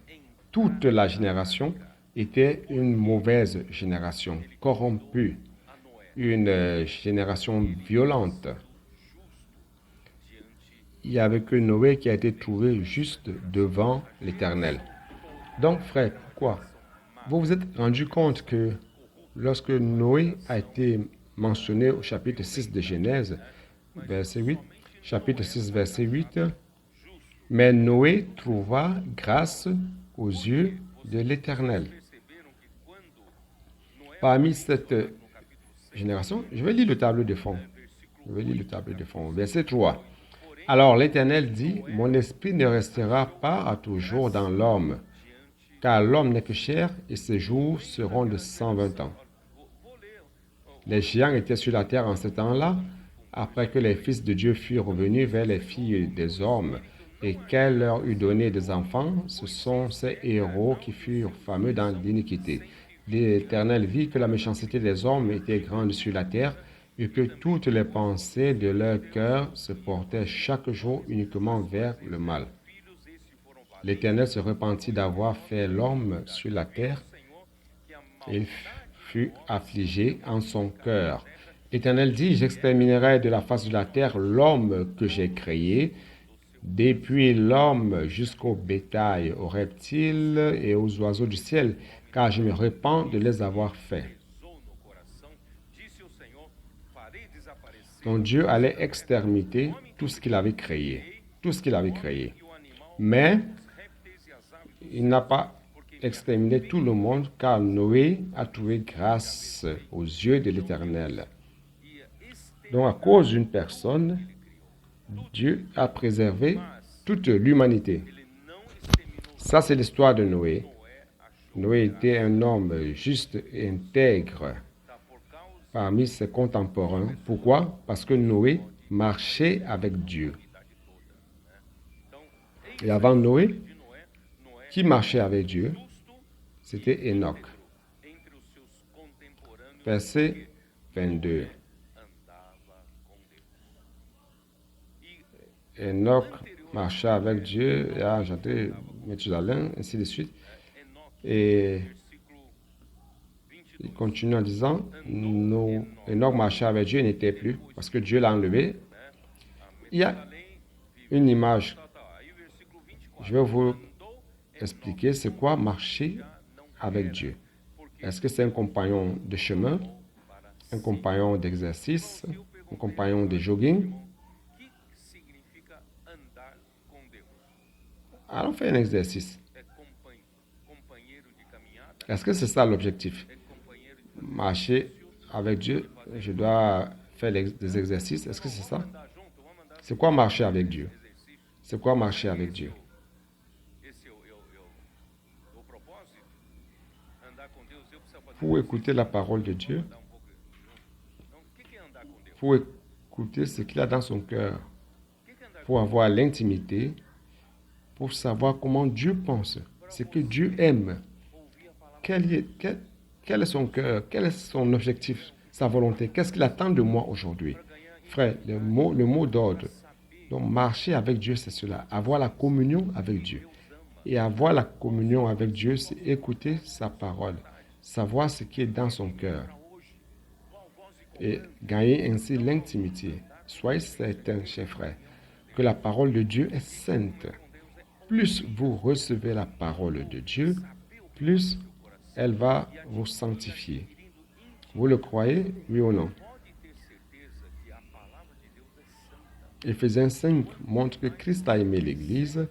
Toute la génération était une mauvaise génération, corrompue, a Noé, une génération violente. diante Il n'y avait que Noé qui a été trouvé juste devant l'Éternel. Donc, frère, pourquoi? Vous vous êtes rendu compte que lorsque Noé a été mentionné au chapitre 6 de Genèse, verset 8, chapitre 6, verset 8, mais Noé trouva grâce aux yeux de l'Éternel. perceberam que quando Noé, Parmi cette no capítulo 6, génération. Je vais lire le tableau de fond. Je vais lire le tableau de fond. Verset 3. Alors l'Éternel dit, mon esprit ne restera pas à toujours dans l'homme, car l'homme n'est que chair et ses jours seront de 120 ans. Les géants étaient sur la terre en ce temps-là, après que les fils de Dieu furent revenus vers les filles des hommes et qu'elle leur eut donné des enfants. Ce sont ces héros qui furent fameux dans l'iniquité. L'Éternel vit que la méchanceté des hommes était grande sur la terre et que toutes les pensées de leur cœur se portaient chaque jour uniquement vers le mal. L'Éternel se repentit d'avoir fait l'homme sur la terre et il fut affligé en son cœur. L'Éternel dit, j'exterminerai de la face de la terre l'homme que j'ai créé, depuis l'homme jusqu'au bétail, aux reptiles et aux oiseaux du ciel, car je me repens de les avoir faits. Donc Dieu allait exterminer tout ce qu'il avait créé. Tout ce qu'il avait créé. Mais il n'a pas exterminé tout le monde, car Noé a trouvé grâce aux yeux de l'Éternel. Donc à cause d'une personne, Dieu a préservé toute l'humanité. Ça, c'est l'histoire de Noé. Noé était un homme juste et intègre parmi ses contemporains. Pourquoi? Parce que Noé marchait avec Dieu. Et avant Noé, qui marchait avec Dieu? C'était Enoch. Verset 22. Enoch marchait avec Dieu et a engendré Mathusalem, ainsi de suite. Et il continue en disant, Enoch marchait avec Dieu et n'était plus, parce que Dieu l'a enlevé. Il y a une image. Je vais vous expliquer c'est quoi marcher avec Dieu. Est-ce que c'est un compagnon de chemin, un compagnon d'exercice, un compagnon de jogging? Allons faire un exercice. Est-ce que c'est ça l'objectif? Marcher avec Dieu, je dois faire des exercices. Est-ce que c'est ça? C'est quoi marcher avec Dieu? C'est quoi marcher avec Dieu? Pour écouter la parole de Dieu, pour écouter ce qu'il a dans son cœur, pour avoir l'intimité, pour savoir comment Dieu pense, ce que Dieu aime, quel est son cœur, quel est son objectif, sa volonté, qu'est-ce qu'il attend de moi aujourd'hui. Frère, le mot d'ordre. Donc, marcher avec Dieu, c'est cela, avoir la communion avec Dieu. Et avoir la communion avec Dieu, c'est écouter sa parole, savoir ce qui est dans son cœur et gagner ainsi l'intimité. Soyez certains, chers frères, que la parole de Dieu est sainte. Plus vous recevez la parole de Dieu, plus elle va vous sanctifier. Vous le croyez, oui ou non? Éphésiens 5 montre que Christ a aimé l'Église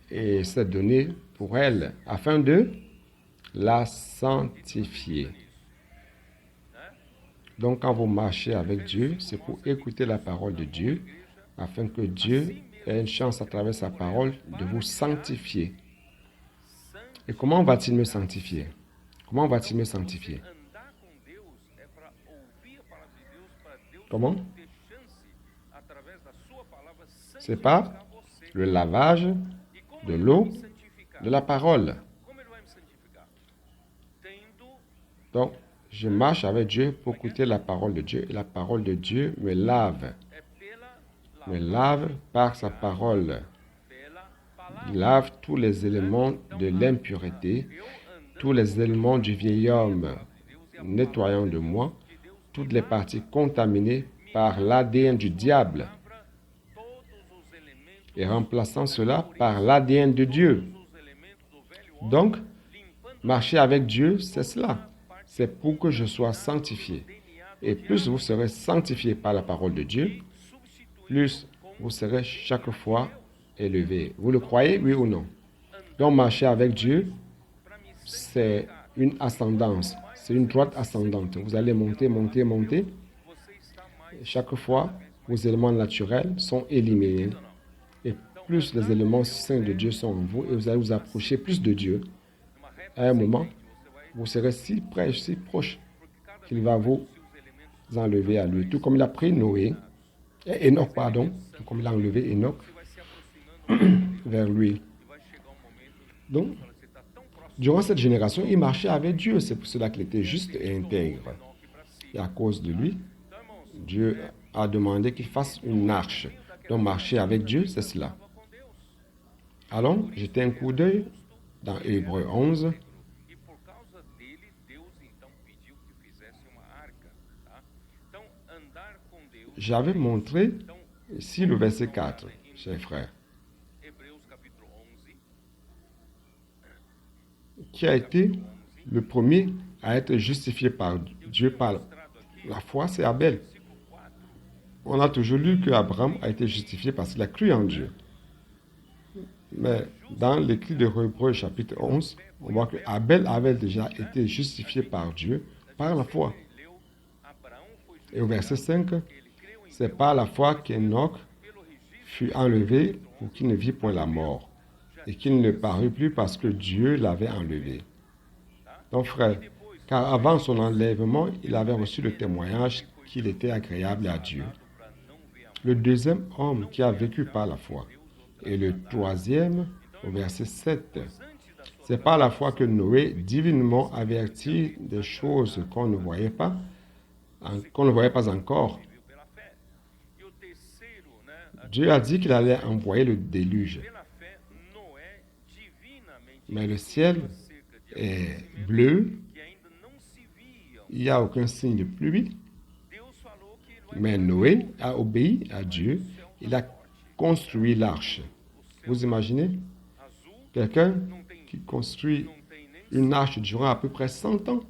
et s'est donné pour elle afin de la sanctifier. Donc, quand vous marchez avec Dieu, c'est pour écouter la parole de Dieu afin que Dieu ait une chance à travers sa parole de vous sanctifier. Et comment va-t-il me sanctifier? Comment va-t-il me sanctifier? Comment? C'est par le lavage de l'eau de la parole. Donc, je marche avec Dieu pour écouter la parole de Dieu et la parole de Dieu me lave par sa parole. Il lave tous les éléments de l'impureté, tous les éléments du vieil homme, nettoyant de moi toutes les parties contaminées par l'ADN du diable et remplaçant cela par l'ADN de Dieu. Donc, marcher avec Dieu, c'est cela. C'est pour que je sois sanctifié. Et plus vous serez sanctifié par la parole de Dieu, plus vous serez chaque fois élevé. Vous le croyez, oui ou non? Donc, marcher avec Dieu, c'est une ascendance. c'est une droite ascendante. Vous allez monter, monter, monter. Chaque fois, vos éléments naturels sont éliminés. Et plus les éléments saints de Dieu sont en vous, et vous allez vous approcher plus de Dieu, à un moment, vous serez si près, si proche, qu'il va vous enlever à lui. Tout comme il a pris Noé, Enoch, pardon, tout comme il a enlevé Enoch vers lui. Donc, durant cette génération, il marchait avec Dieu. C'est pour cela qu'il était juste et intègre. Et à cause de lui, Dieu a demandé qu'il fasse une arche. Donc, marcher avec Dieu, c'est cela. Allons, jetez un coup d'œil dans Hébreux 11. J'avais montré ici le verset 4, chers frères, qui a été le premier à être justifié par Dieu par la foi, c'est Abel. On a toujours lu que Abraham a été justifié parce qu'il a cru en Dieu. Mais dans l'écrit de Hébreux chapitre 11, on voit que Abel avait déjà été justifié par Dieu par la foi. Et au verset 5, c'est par la foi qu'Enoch fut enlevé pour qu'il ne vit point la mort et qu'il ne parut plus parce que Dieu l'avait enlevé. Donc frère, car avant son enlèvement, il avait reçu le témoignage qu'il était agréable à Dieu. Le deuxième homme qui a vécu par la foi. Et le troisième, au verset 7, c'est par la foi que Noé, divinement averti des choses qu'on ne voyait pas encore. Dieu a dit qu'il allait envoyer le déluge. Mais le ciel est bleu, il n'y a aucun signe de pluie. Mais Noé a obéi à Dieu, il a construit l'arche. Vous imaginez? Quelqu'un qui construit une arche durant à peu près 100 ans,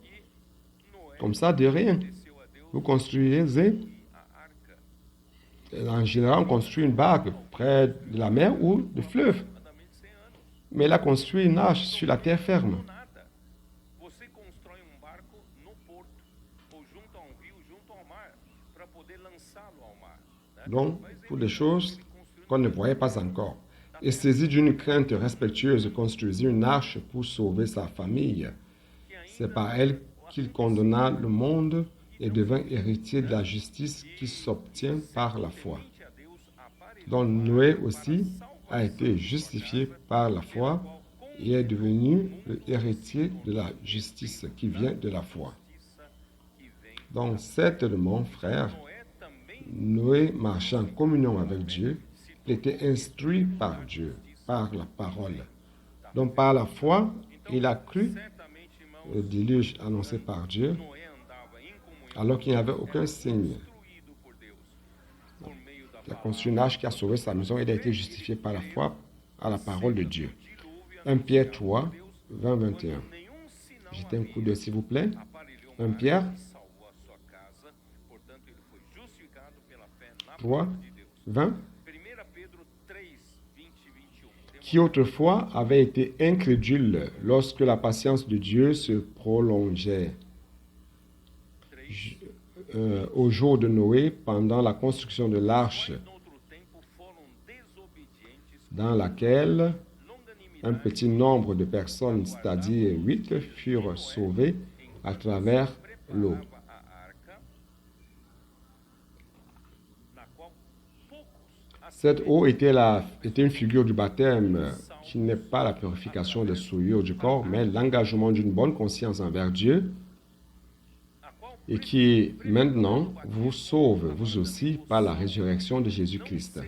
comme ça, de rien. Vous construisez, en général, on construit une barque près de la mer ou du fleuve. Mais il a construit une arche sur la terre ferme. Donc, pour des choses qu'on ne voyait pas encore. Et saisi d'une crainte respectueuse, construisit une arche pour sauver sa famille. C'est par elle qu'il condamna le monde et devint héritier de la justice qui s'obtient par la foi. Donc Noé aussi a été justifié par la foi et est devenu le héritier de la justice qui vient de la foi. Donc certainement, frère, Noé marchait en communion avec Dieu, il était instruit par Dieu, par la parole. Donc par la foi, il a cru le déluge annoncé par Dieu, alors qu'il n'y avait aucun signe. Il a construit une arche qui a sauvé sa maison, il a été justifié par la foi à la parole de Dieu. 1 Pierre 3, 20, 21. Jetez un coup d'œil, s'il vous plaît. 1 Pierre 3, 20. Qui autrefois avait été incrédule lorsque la patience de Dieu se prolongeait au jour de Noé pendant la construction de l'arche dans laquelle un petit nombre de personnes, c'est-à-dire 8, furent sauvées à travers l'eau. Cette eau était une figure du baptême qui n'est pas la purification des souillures du corps, mais l'engagement d'une bonne conscience envers Dieu et qui maintenant vous sauve, vous aussi, par la résurrection de Jésus-Christ,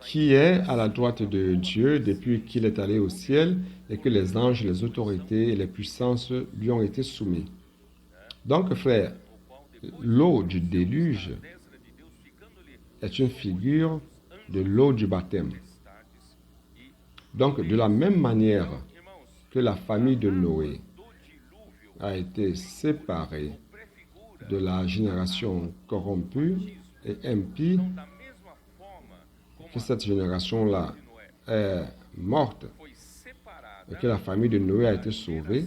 qui est à la droite de Dieu depuis qu'il est allé au ciel et que les anges, les autorités et les puissances lui ont été soumis. Donc, frère, l'eau du déluge est une figure de l'eau du baptême. Donc, de la même manière que la famille de Noé a été séparée de la génération corrompue et impie, que cette génération-là est morte que la famille de Noé a été sauvée,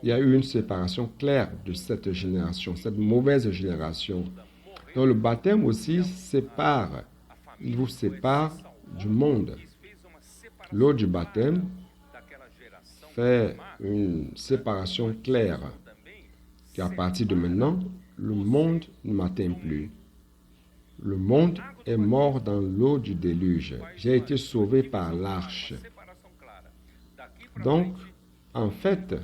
il y a eu une séparation claire de cette génération, cette mauvaise génération. Donc le baptême aussi sépare, il vous sépare du monde. L'eau du baptême fait une séparation claire, qu'à partir de maintenant, le monde ne m'atteint plus. Le monde est mort dans l'eau du déluge. J'ai été sauvé par l'arche. Donc, en fait,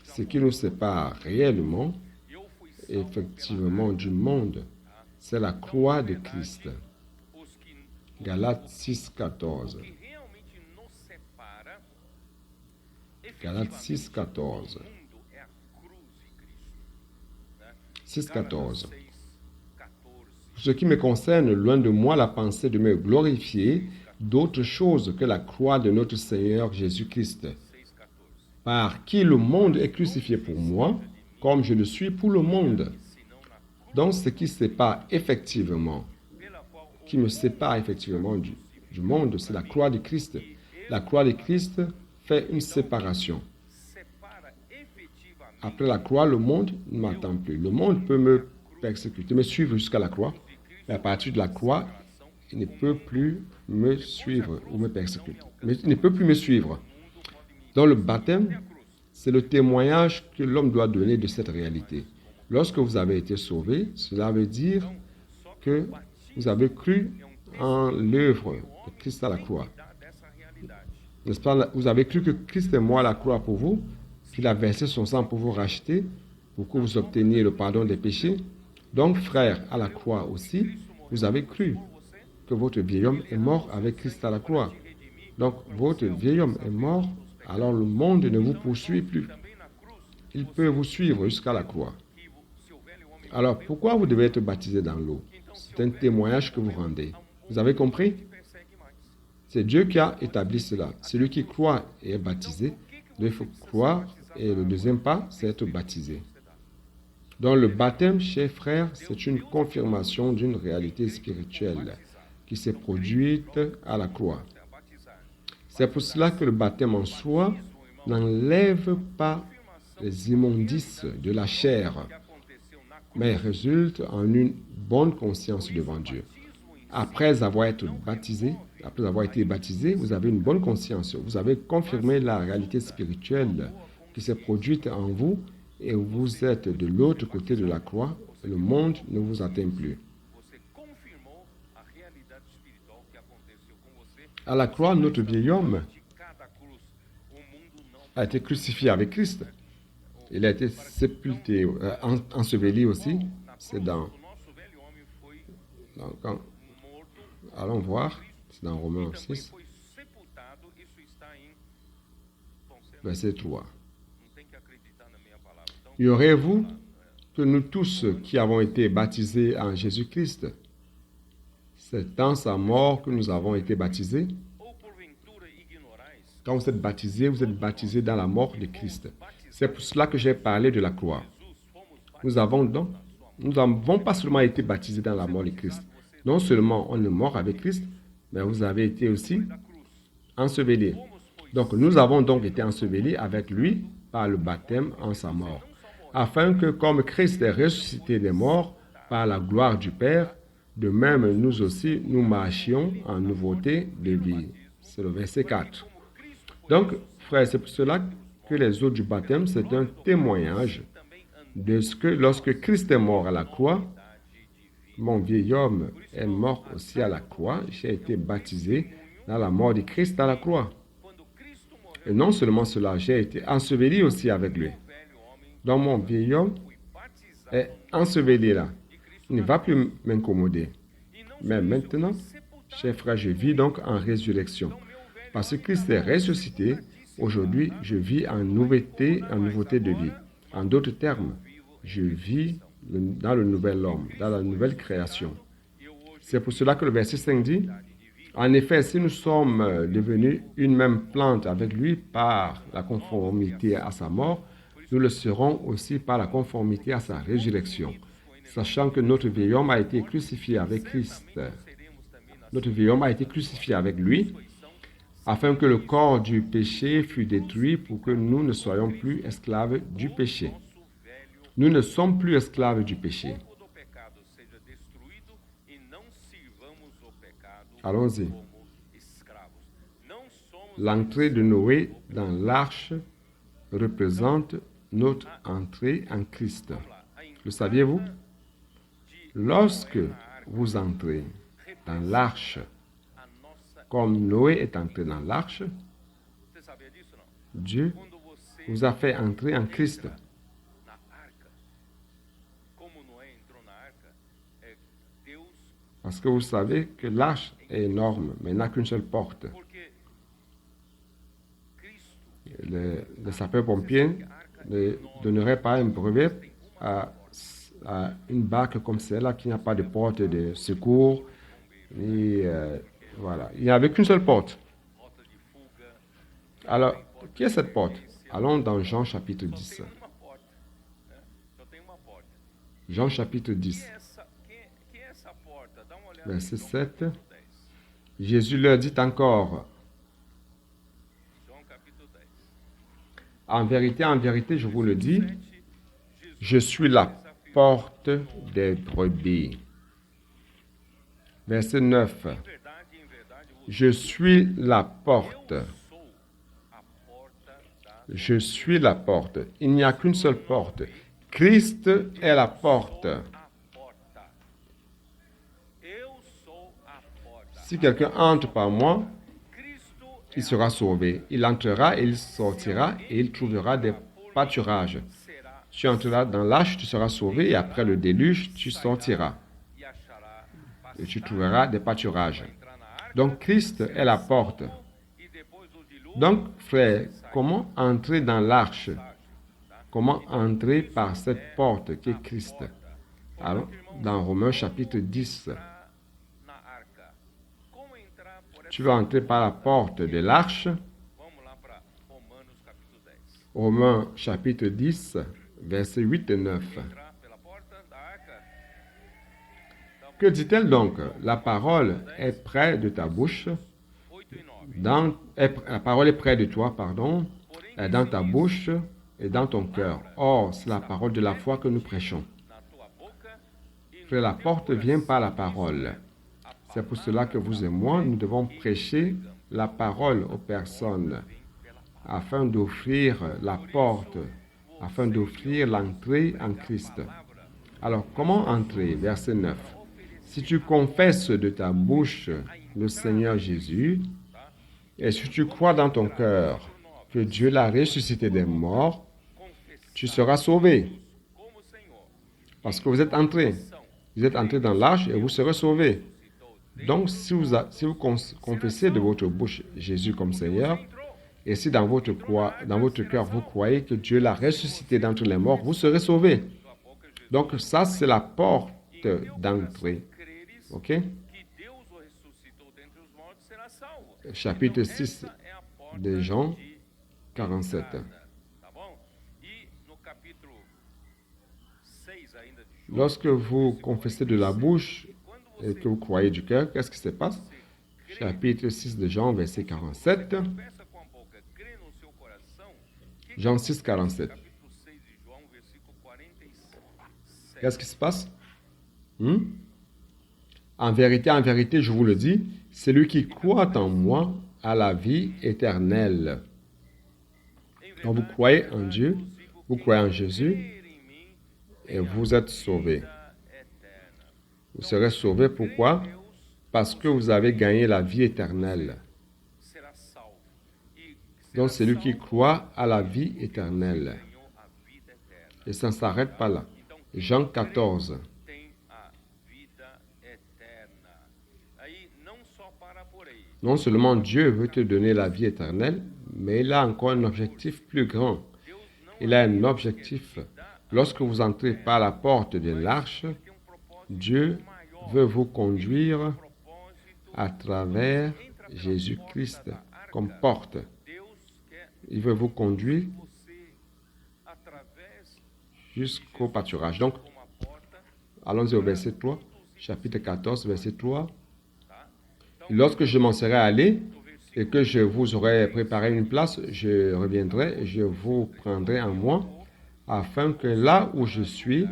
ce qui nous sépare réellement, effectivement, du monde, c'est la croix de Christ. Galates 6, 14. Galates 6, 14. 6, 14. Pour ce qui me concerne, loin de moi la pensée de me glorifier d'autre chose que la croix de notre Seigneur Jésus-Christ, par qui le monde est crucifié pour moi, comme je le suis pour le monde. Donc, ce qui sépare effectivement, qui me sépare effectivement du monde, c'est la croix de Christ. La croix de Christ fait une séparation. Après la croix, le monde ne m'attend plus. Le monde peut me persécuter, me suivre jusqu'à la croix, mais à partir de la croix, il ne peut plus me suivre ou me persécuter. Mais il ne peut plus me suivre. Dans le baptême, c'est le témoignage que l'homme doit donner de cette réalité. Lorsque vous avez été sauvé, cela veut dire que vous avez cru en l'œuvre de Christ à la croix. N'est-ce pas? Vous avez cru que Christ est mort à la croix pour vous, qu'il a versé son sang pour vous racheter, pour que vous obteniez le pardon des péchés. Donc, frères, à la croix aussi, vous avez cru que votre vieil homme est mort avec Christ à la croix. Donc, votre vieil homme est mort, alors le monde ne vous poursuit plus. Il peut vous suivre jusqu'à la croix. Alors, pourquoi vous devez être baptisé dans l'eau? C'est un témoignage que vous rendez. Vous avez compris? C'est Dieu qui a établi cela. Celui qui croit et est baptisé, il faut croire, et le deuxième pas, c'est être baptisé. Donc le baptême, chers frères, c'est une confirmation d'une réalité spirituelle qui s'est produite à la croix. C'est pour cela que le baptême en soi n'enlève pas les immondices de la chair, mais résulte en une bonne conscience devant Dieu. Après avoir été baptisé, vous avez une bonne conscience. Vous avez confirmé la réalité spirituelle qui s'est produite en vous et vous êtes de l'autre côté de la croix et le monde ne vous atteint plus. À la croix, notre vieil homme a été crucifié avec Christ. Il a été sépulté, enseveli aussi. C'est allons voir, c'est dans Romains 6, verset 3. Y aurait-vous que nous tous qui avons été baptisés en Jésus-Christ, c'est dans sa mort que nous avons été baptisés? Quand vous êtes baptisés dans la mort de Christ. C'est pour cela que j'ai parlé de la croix. Nous n'avons pas seulement été baptisés dans la mort de Christ. Non seulement on est mort avec Christ, mais vous avez été aussi ensevelis. Donc nous avons donc été ensevelis avec lui par le baptême en sa mort, afin que comme Christ est ressuscité des morts par la gloire du Père, de même nous aussi nous marchions en nouveauté de vie. C'est le verset 4. Donc, frères, c'est pour cela que les eaux du baptême, c'est un témoignage de ce que lorsque Christ est mort à la croix, mon vieil homme est mort aussi à la croix. J'ai été baptisé dans la mort de Christ à la croix. Et non seulement cela, j'ai été enseveli aussi avec lui. Donc mon vieil homme est enseveli là. Il ne va plus m'incommoder. Mais maintenant, chers frères, je vis donc en résurrection. Parce que Christ est ressuscité, aujourd'hui, je vis en nouveauté de vie. En d'autres termes, je vis dans le nouvel homme, dans la nouvelle création. C'est pour cela que le verset 5 dit, « En effet, si nous sommes devenus une même plante avec lui par la conformité à sa mort, nous le serons aussi par la conformité à sa résurrection, sachant que notre vieil homme a été crucifié avec Christ. Notre vieil homme a été crucifié avec lui, afin que le corps du péché fût détruit pour que nous ne soyons plus esclaves du péché. nosso velho Nous ne sommes plus esclaves du péché. corpo do pecado seja destruído e não sirvamos o pecado Allons-y. como escravos. Não somos L'entrée de Noé dans l'arche représente notre entrée en Christ. Le saviez-vous? Lorsque vous entrez dans l'arche, a nossa. comme Noé est entré dans l'arche, Você sabia disso não? Dieu Quando você vous a fait entrer en Christ. na arca, como Noé entrou na arca, Deus, Parce que vous savez que l'arche est énorme, mais n'a qu'une seule porte. porque Cristo Les sapeurs-pompiers ne donneraient pas un brevet à une barque comme celle-là qui n'a pas de porte de secours. Voilà. Il n'y avait qu'une seule porte. rota de fuga, Alors, qui est cette porte? Allons dans Jean chapitre 10. tem uma porta, né? Só tem uma porta. Jean chapitre Que 10, é essa, que é essa porta? Dá uma olhada verset em João 7. capítulo 10. Jésus leur dit encore, João capítulo 10. en vérité, je vous le dis, 7, Jesus je suis la porte des brebis. Verset 9. em verdade, vos Je suis la porte. eu sou a porta da. Je suis la porte. Il n'y a qu'une seule porte. Christ est la porte. A porta. Eu sou a porta. Si quelqu'un entre par moi, Cristo il sera sauvé. Il entrera et il sortira et il trouvera des pâturages. será Tu entreras dans l'arche, tu seras sauvé et après le déluge, tu sortiras e achará et tu trouveras des pâturages. entrar na arca. Donc Christ est la porte. E depois do dilúvio, Donc, frère, comment entrer dans l'arche? Comment entrer par cette porte qui est Christ? Alors, dans Romains chapitre 10, na arca. Como entrar por essa? tu vas entrer par la porte de l'arche. Vamos lá para Romanos capítulo 10. Romains chapitre 10, versets 8 et 9. Entrar pela porta da arca. Que dit-elle donc? La parole est près de ta bouche, 8 e 9. la parole est près de toi, pardon, est dans ta bouche et dans ton cœur. Or, c'est la parole de la foi que nous prêchons. Na tua boca e Frère, la porte vient par la parole. C'est pour cela que vous et moi, nous devons prêcher la parole aux personnes afin d'offrir la porte, afin d'offrir l'entrée en Christ. Alors, comment entrer? Verset 9. Si tu confesses de ta bouche le Seigneur Jésus, et si tu crois dans ton cœur que Dieu l'a ressuscité des morts, tu seras sauvé. como Senhor. Parce que vous êtes entrés. Vous êtes entrés dans l'arche et vous serez sauvés. Donc, si vous confessez de votre bouche Jésus comme Seigneur, et si dans votre cœur vous croyez que Dieu l'a ressuscité d'entre les morts, vous serez sauvés. Donc, ça, c'est la porte d'entrée. Creres OK? que Deus o ressuscitou dentre os mortos, será salvo. Chapitre Então, 6 essa é a porta de Jean de 47. entrada, tá bom? E no capítulo 6 ainda de João, Lorsque vous confessez de la bouche quando et que vous croyez du cœur, qu'est-ce qui se passe? Chapitre 6 de Jean, verset 47. confessa com a boca, crê no seu coração, que Jean 6, 47. capítulo 6 de João, versículo 47. Qu'est-ce qui se passe? En vérité, je vous le dis, celui qui croit en moi a la vie éternelle. Donc vous croyez en Dieu, vous croyez en Jésus, Crer em mim, et vous êtes sauvés. vida eterna. Vous serez sauvés, pourquoi? Deus Parce que vous avez gagné la vie éternelle. será salvo. E Donc será celui qui salvo croit a la vie éternelle. ganhou a vida eterna. Et ça ne s'arrête pas là. Jean 14. Tem a vida eterna. Aí não só para por aí. Non seulement Dieu veut te donner la vie éternelle, mais il a encore un objectif plus grand. Deus não Il a un objectif. Lorsque vous entrez par la porte de l'arche, tem propósito Dieu maior, veut vous conduire propósito. à travers Jésus-Christ comme porte. Deus quer Il veut vous conduire você através jusqu'au pâturage. Donc, como a porta, allons-y au verset 3, chapitre 14, verset 3. tá? Lorsque je m'en serai allé, No versículo et que je vous aurai préparé une place, je reviendrai et je vous prendrai en moi, afin que là où je suis,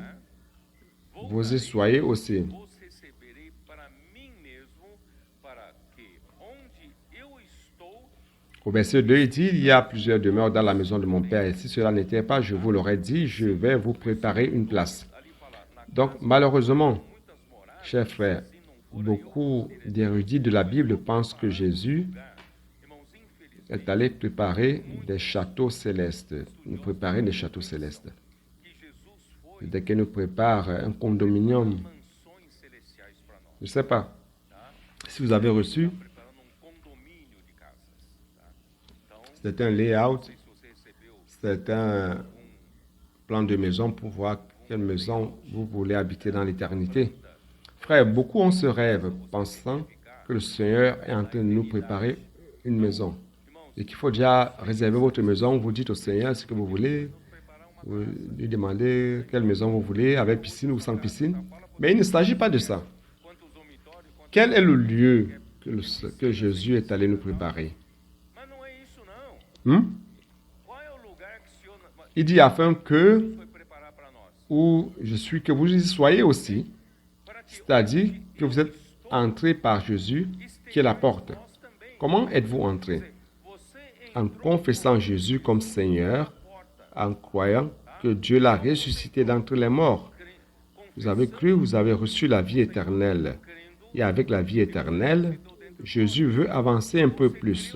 vous y soyez aussi. vos receberei para mim mesmo, para que onde eu estou, Au verset 2, il dit, il y a plusieurs demeures dans la maison de mon Père, et si cela n'était pas, je vous l'aurais dit, je vais vous préparer une place. ali fala, na Donc, casa malheureusement, muitas moradas, chers frères, se não for eu, beaucoup d'érudits de la Bible pensent que Jésus lugar. Irmãos, infelizmente, est allé préparer des châteaux célestes, nous préparer des châteaux célestes. que Jesus foi Dès qu'il nous prépare un condominium, mansões celestiais para nós, je ne sais pas tá? si vous avez reçu, Preparando condomínio de casas, tá? Então, c'est un layout, não sei se você recebeu c'est un plan de maison pour voir quelle maison vous voulez habiter dans l'éternité. Frères, beaucoup ont ce rêve, pensant que le Seigneur est en train de nous préparer une maison. Et qu'il faut déjà réserver votre maison. Vous dites au Seigneur ce que vous voulez. Vous lui demandez quelle maison vous voulez, avec piscine ou sans piscine. Mais il ne s'agit pas de ça. quantos dormitórios, quantos... Quel est le lieu que Jésus est allé nous préparer? Mas não é isso não. Hmm? Qual é o lugar que o Senhor Il dit afin que foi preparar para nós? où je suis, que vous y soyez aussi. Para que C'est-à-dire que vous êtes entré par Jésus, qui est la porte. nós também. Comment êtes-vous entré? Você En confessant Jésus comme Seigneur, en croyant que Dieu l'a ressuscité d'entre les morts. Vous avez cru, vous avez reçu la vie éternelle. Et avec la vie éternelle, Jésus veut avancer un peu plus.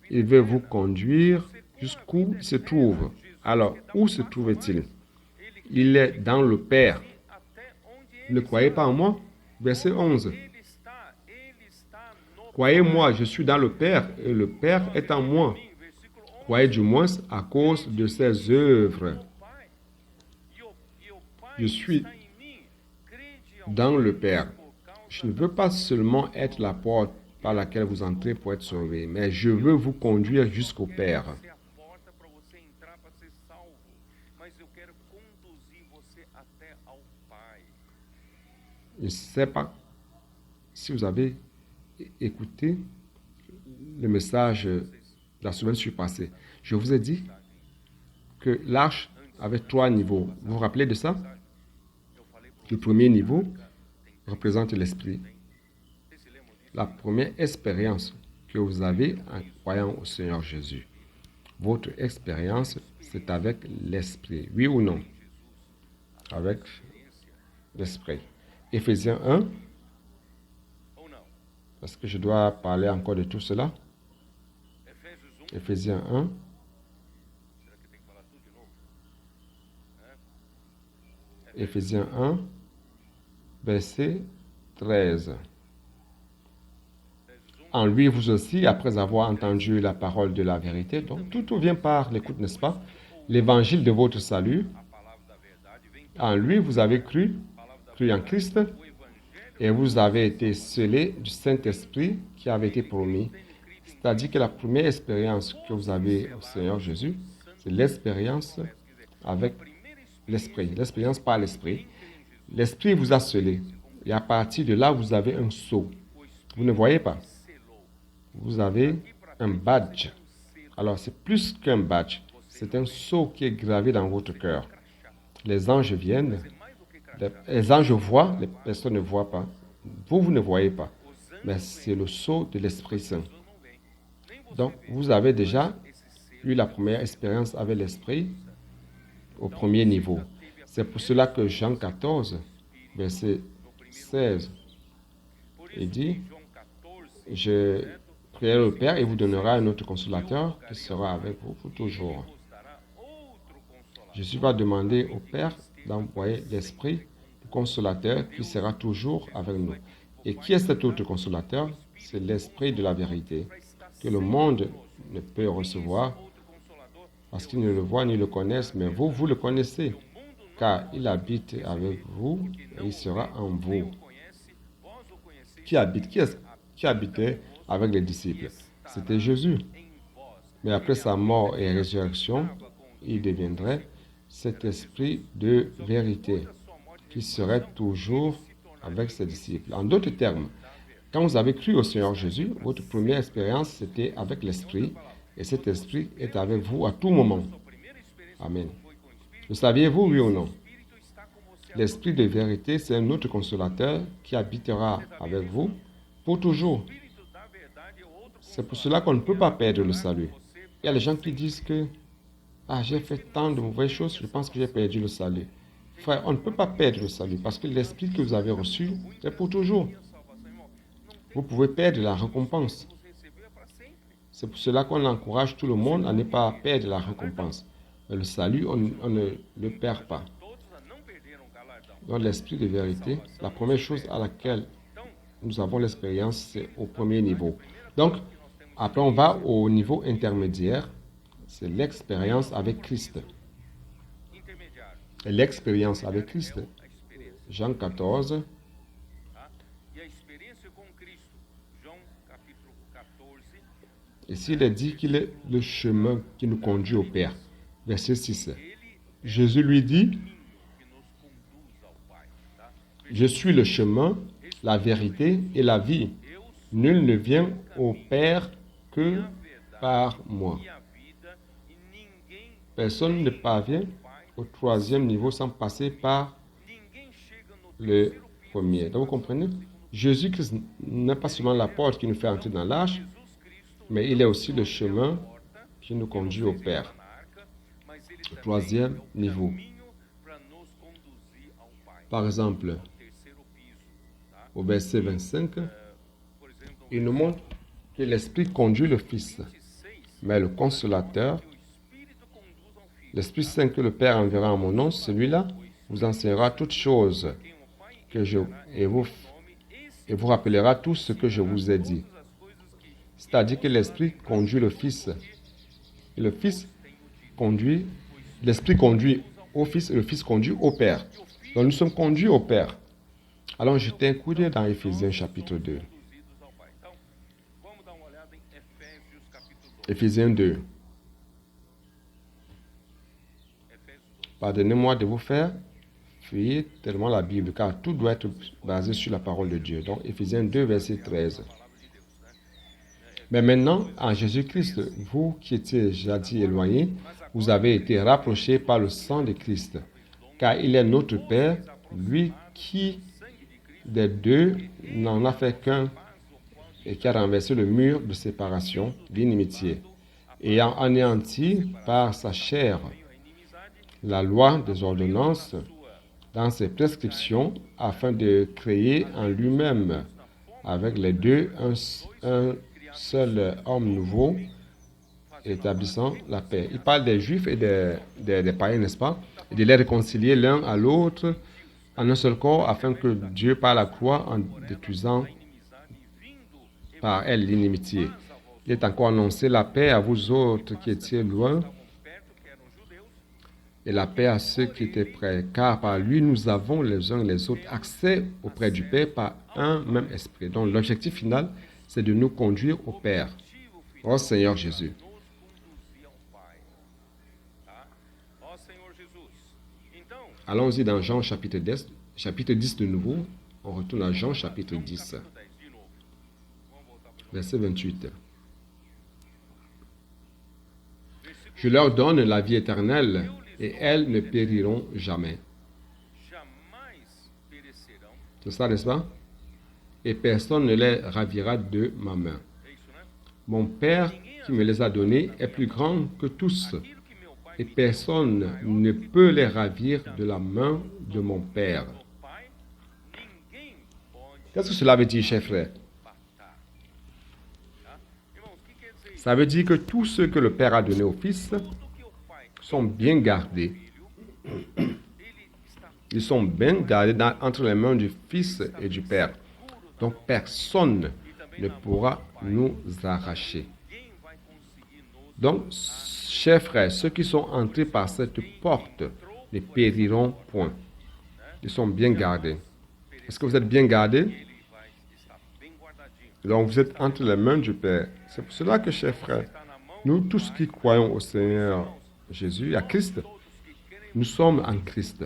Il veut vous conduire jusqu'où il se trouve. Alors, où se trouve-t-il? Il est dans le Père. até onde Ne croyez pas en moi? Verset 11. ele está no Croyez-moi, je suis dans le Père et le Père est en moi. versículo 11. Croyez du moins à cause de ses œuvres. Pai, e o Pai Je suis está em mim. Crede ao dans le Père. por causa Je ne veux pas seulement être la porte par laquelle vous entrez pour être sauvé, mais je veux vous conduire jusqu'au Père. ser a porta para você entrar para ser salvo, mas eu quero conduzir você até ao Pai. Je ne sais pas si vous avez écouté le message de la semaine surpassée. Je vous ai dit que l'arche avait 3 niveaux. Vous vous rappelez de ça? Le premier niveau représente l'esprit. La première expérience que vous avez en croyant au Seigneur Jésus. Votre expérience, c'est avec l'esprit. Oui ou non? Avec l'esprit. Éphésiens 1. Ou não? Est-ce que je dois parler encore de tout cela? Efésios 1, Éphésiens 1, será que tem que falar tudo de novo? Éphésiens 1, verset 13. En lui, vous aussi, après avoir entendu la parole de la vérité, donc tout vient par l'écoute, n'est-ce pas? L'évangile de votre salut. A palavra da verdade vem En lui, vous avez cru en Christ, o evangelho et vous avez été scellés du Saint-Esprit qui avait été promis. C'est-à-dire que la première expérience que vous avez au Seigneur Jésus, c'est l'expérience avec l'Esprit. L'expérience par l'Esprit. L'Esprit vous a scellé. Et à partir de là, vous avez un sceau. Vous ne voyez pas. Vous avez un badge. Alors, c'est plus qu'un badge. C'est un sceau qui est gravé dans votre cœur. Les anges viennent. Les anges voient, les personnes ne voient pas. Vous ne voyez pas. Mais c'est le sceau de l'Esprit Saint. Donc, vous avez déjà eu la première expérience avec l'Esprit au premier niveau. C'est pour cela que Jean 14, verset 16, il dit, je prierai le Père et vous donnera un autre consolateur qui sera avec vous pour toujours. Jésus va demander au Père d'envoyer l'Esprit, le consolateur qui sera toujours avec nous. Et qui est cet autre consolateur? C'est l'Esprit de la vérité, que le monde ne peut recevoir parce qu'il ne le voit ni le connaissent, mais vous, vous le connaissez, car il habite avec vous et il sera en vous. Qui habite? Qui habitait avec les disciples? C'était Jésus. Mais après sa mort et résurrection, il deviendrait cet esprit de vérité qui serait toujours avec ses disciples. En d'autres termes, Quand vous avez cru au Seigneur Jésus, votre première expérience, c'était avec l'Esprit, et cet Esprit est avec vous à tout moment. Amen. Le saviez-vous, oui ou non? L'Esprit de vérité, c'est un autre consolateur qui habitera avec vous pour toujours. C'est pour cela qu'on ne peut pas perdre le salut. Il y a des gens qui disent que j'ai fait tant de mauvaises choses, je pense que j'ai perdu le salut. Frère, on ne peut pas perdre le salut parce que l'Esprit que vous avez reçu, c'est pour toujours. Vous pouvez perdre la récompense. C'est pour cela qu'on encourage tout le monde à ne pas perdre la récompense. Mais le salut, on ne le perd pas. Dans l'esprit de vérité, la première chose à laquelle nous avons l'expérience, c'est au premier niveau. Donc, après, on va au niveau intermédiaire. C'est l'expérience avec Christ. Et l'expérience avec Christ. Jean 14. Ici, il est dit qu'il est le chemin qui nous conduit au Père. Verset 6. Jésus lui dit, je suis le chemin, la vérité et la vie. Nul ne vient au Père que par moi. Personne ne parvient au troisième niveau sans passer par le premier. Donc, vous comprenez? Jésus-Christ n'est pas seulement la porte qui nous fait entrer dans l'arche, mais il est aussi le chemin qui nous conduit au Père. Le troisième niveau. Par exemple, au verset 25, il nous montre que l'Esprit conduit le Fils, mais le Consolateur, l'Esprit Saint que le Père enverra en mon nom, celui-là vous enseignera toutes choses et vous rappellera tout ce que je vous ai dit. C'est-à-dire que l'Esprit conduit le Fils. Et le Fils conduit, l'Esprit conduit au Fils et le Fils conduit au Père. Donc nous sommes conduits au Père. Allons jeter un coup d'œil dans Éphésiens chapitre 2. Éphésiens 2. Pardonnez-moi de vous faire fuir tellement la Bible, car tout doit être basé sur la parole de Dieu. Donc Éphésiens 2, verset 13. Mais maintenant, en Jésus-Christ, vous qui étiez jadis éloignés, vous avez été rapprochés par le sang de Christ, car il est notre Père, lui qui des deux n'en a fait qu'un et qui a renversé le mur de séparation, l'inimitié, ayant anéanti par sa chair la loi des ordonnances dans ses prescriptions, afin de créer en lui-même avec les deux un seul homme nouveau, établissant la paix. Il parle des Juifs et des païens, n'est-ce pas? Et de les réconcilier l'un à l'autre en un seul corps, afin que Dieu, par la croix, en détruisant par elle l'inimitié. Il est encore annoncé la paix à vous autres qui étiez loin, et la paix à ceux qui étaient près, car par lui, nous avons les uns et les autres accès auprès du Père par un même esprit. Donc l'objectif final, c'est de nous conduire au Père. Ô Seigneur Jésus. Allons-y dans Jean chapitre 10 de nouveau. On retourne à Jean chapitre 10. Verset 28. Je leur donne la vie éternelle et elles ne périront jamais. C'est ça, n'est-ce pas? Et personne ne les ravira de ma main. Mon Père qui me les a donnés est plus grand que tous, et personne ne peut les ravir de la main de mon Père. Qu'est-ce que cela veut dire, chers frères? Ça veut dire que tous ceux que le Père a donnés au Fils sont bien gardés. Ils sont bien gardés entre les mains du Fils et du Père. Donc personne ne pourra nous arracher. Donc, chers frères, ceux qui sont entrés par cette porte ne périront point. Ils sont bien gardés. Est-ce que vous êtes bien gardés? Donc, vous êtes entre les mains du Père. C'est pour cela que, chers frères, nous tous qui croyons au Seigneur Jésus, à Christ, nous sommes en Christ.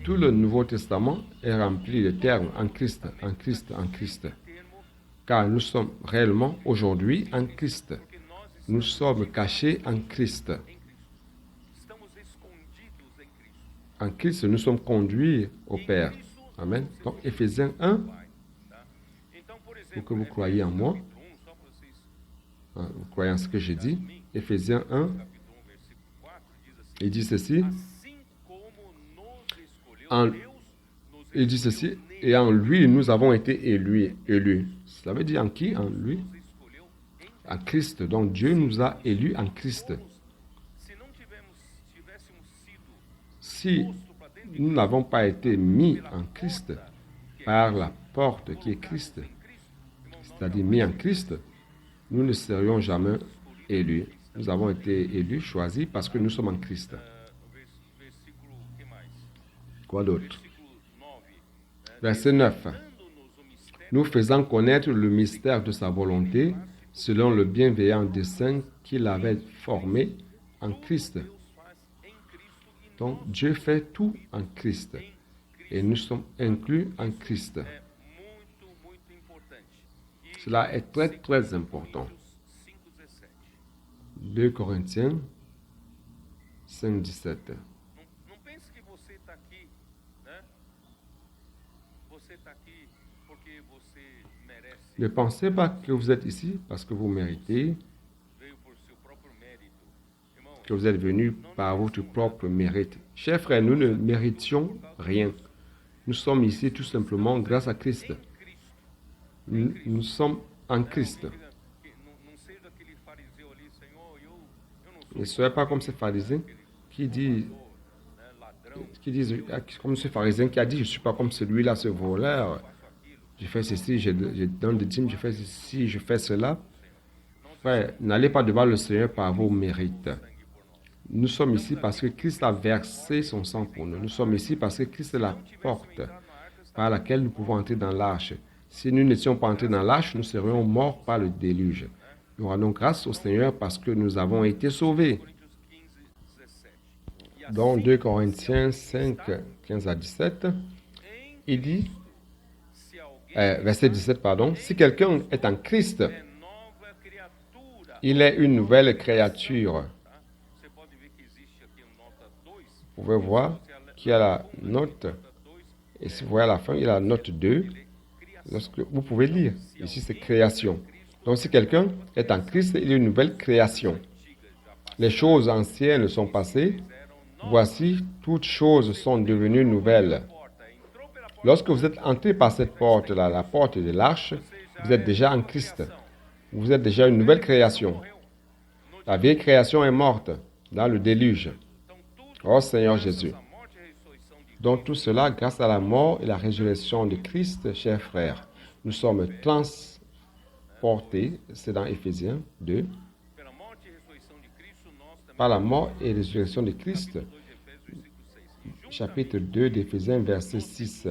tout le Nouveau Testament est rempli de termes en Christ, en Christ, en Christ. Car nous sommes réellement aujourd'hui en Christ. Nous sommes cachés en Christ. En Christ, nous sommes conduits au Père. Amen. Donc, Éphésiens 1, pour que vous croyez en moi, vous croyez en ce que j'ai dit, Éphésiens 1, il dit ceci, il dit ceci, et en lui, nous avons été élus. Ça veut dire en qui? En lui? En Christ. Donc, Dieu nous a élus en Christ. Si nous n'avons pas été mis en Christ par la porte qui est Christ, c'est-à-dire mis en Christ, nous ne serions jamais élus. Nous avons été élus, choisis, parce que nous sommes en Christ. Quoi d'autre? Verset 9. Nous faisons connaître le mystère de sa volonté selon le bienveillant dessein qu'il avait formé en Christ. Donc, Dieu fait tout en Christ. Et nous sommes inclus en Christ. Cela est très, très important. 2 Corinthiens 5, 17. Ne pensez pas que vous êtes ici parce que vous méritez, que vous êtes venu par votre propre mérite. Chers frères, nous ne méritions rien. Nous sommes ici tout simplement grâce à Christ. Nous sommes en Christ. Ne soyez pas comme ces pharisiens qui disent, comme ce pharisien qui a dit, je ne suis pas comme celui-là, ce voleur. Je fais ceci, je donne des dîmes, je fais ceci, je fais cela. Frère, n'allez pas devant le Seigneur par vos mérites. Nous sommes ici parce que Christ a versé son sang pour nous. Nous sommes ici parce que Christ est la porte par laquelle nous pouvons entrer dans l'arche. Si nous n'étions pas entrés dans l'arche, nous serions morts par le déluge. Nous rendons grâce au Seigneur parce que nous avons été sauvés. Dans 2 Corinthiens 5, 15 à 17, il dit, verset 17, pardon, si quelqu'un est en Christ, il est une nouvelle créature. Vous pouvez voir qu'il y a la note, et si vous voyez à la fin, il y a la note 2. Lorsque vous pouvez lire, ici c'est création. Donc si quelqu'un est en Christ, il est une nouvelle création. Les choses anciennes sont passées, voici, toutes choses sont devenues nouvelles. Lorsque vous êtes entré par cette porte-là, la porte de l'arche, vous êtes déjà en Christ. Vous êtes déjà une nouvelle création. La vieille création est morte dans le déluge. Oh Seigneur Jésus. Donc tout cela grâce à la mort et la résurrection de Christ, chers frères. Nous sommes transportés, c'est dans Éphésiens 2, par la mort et la résurrection de Christ, chapitre 2 d'Éphésiens, verset 6.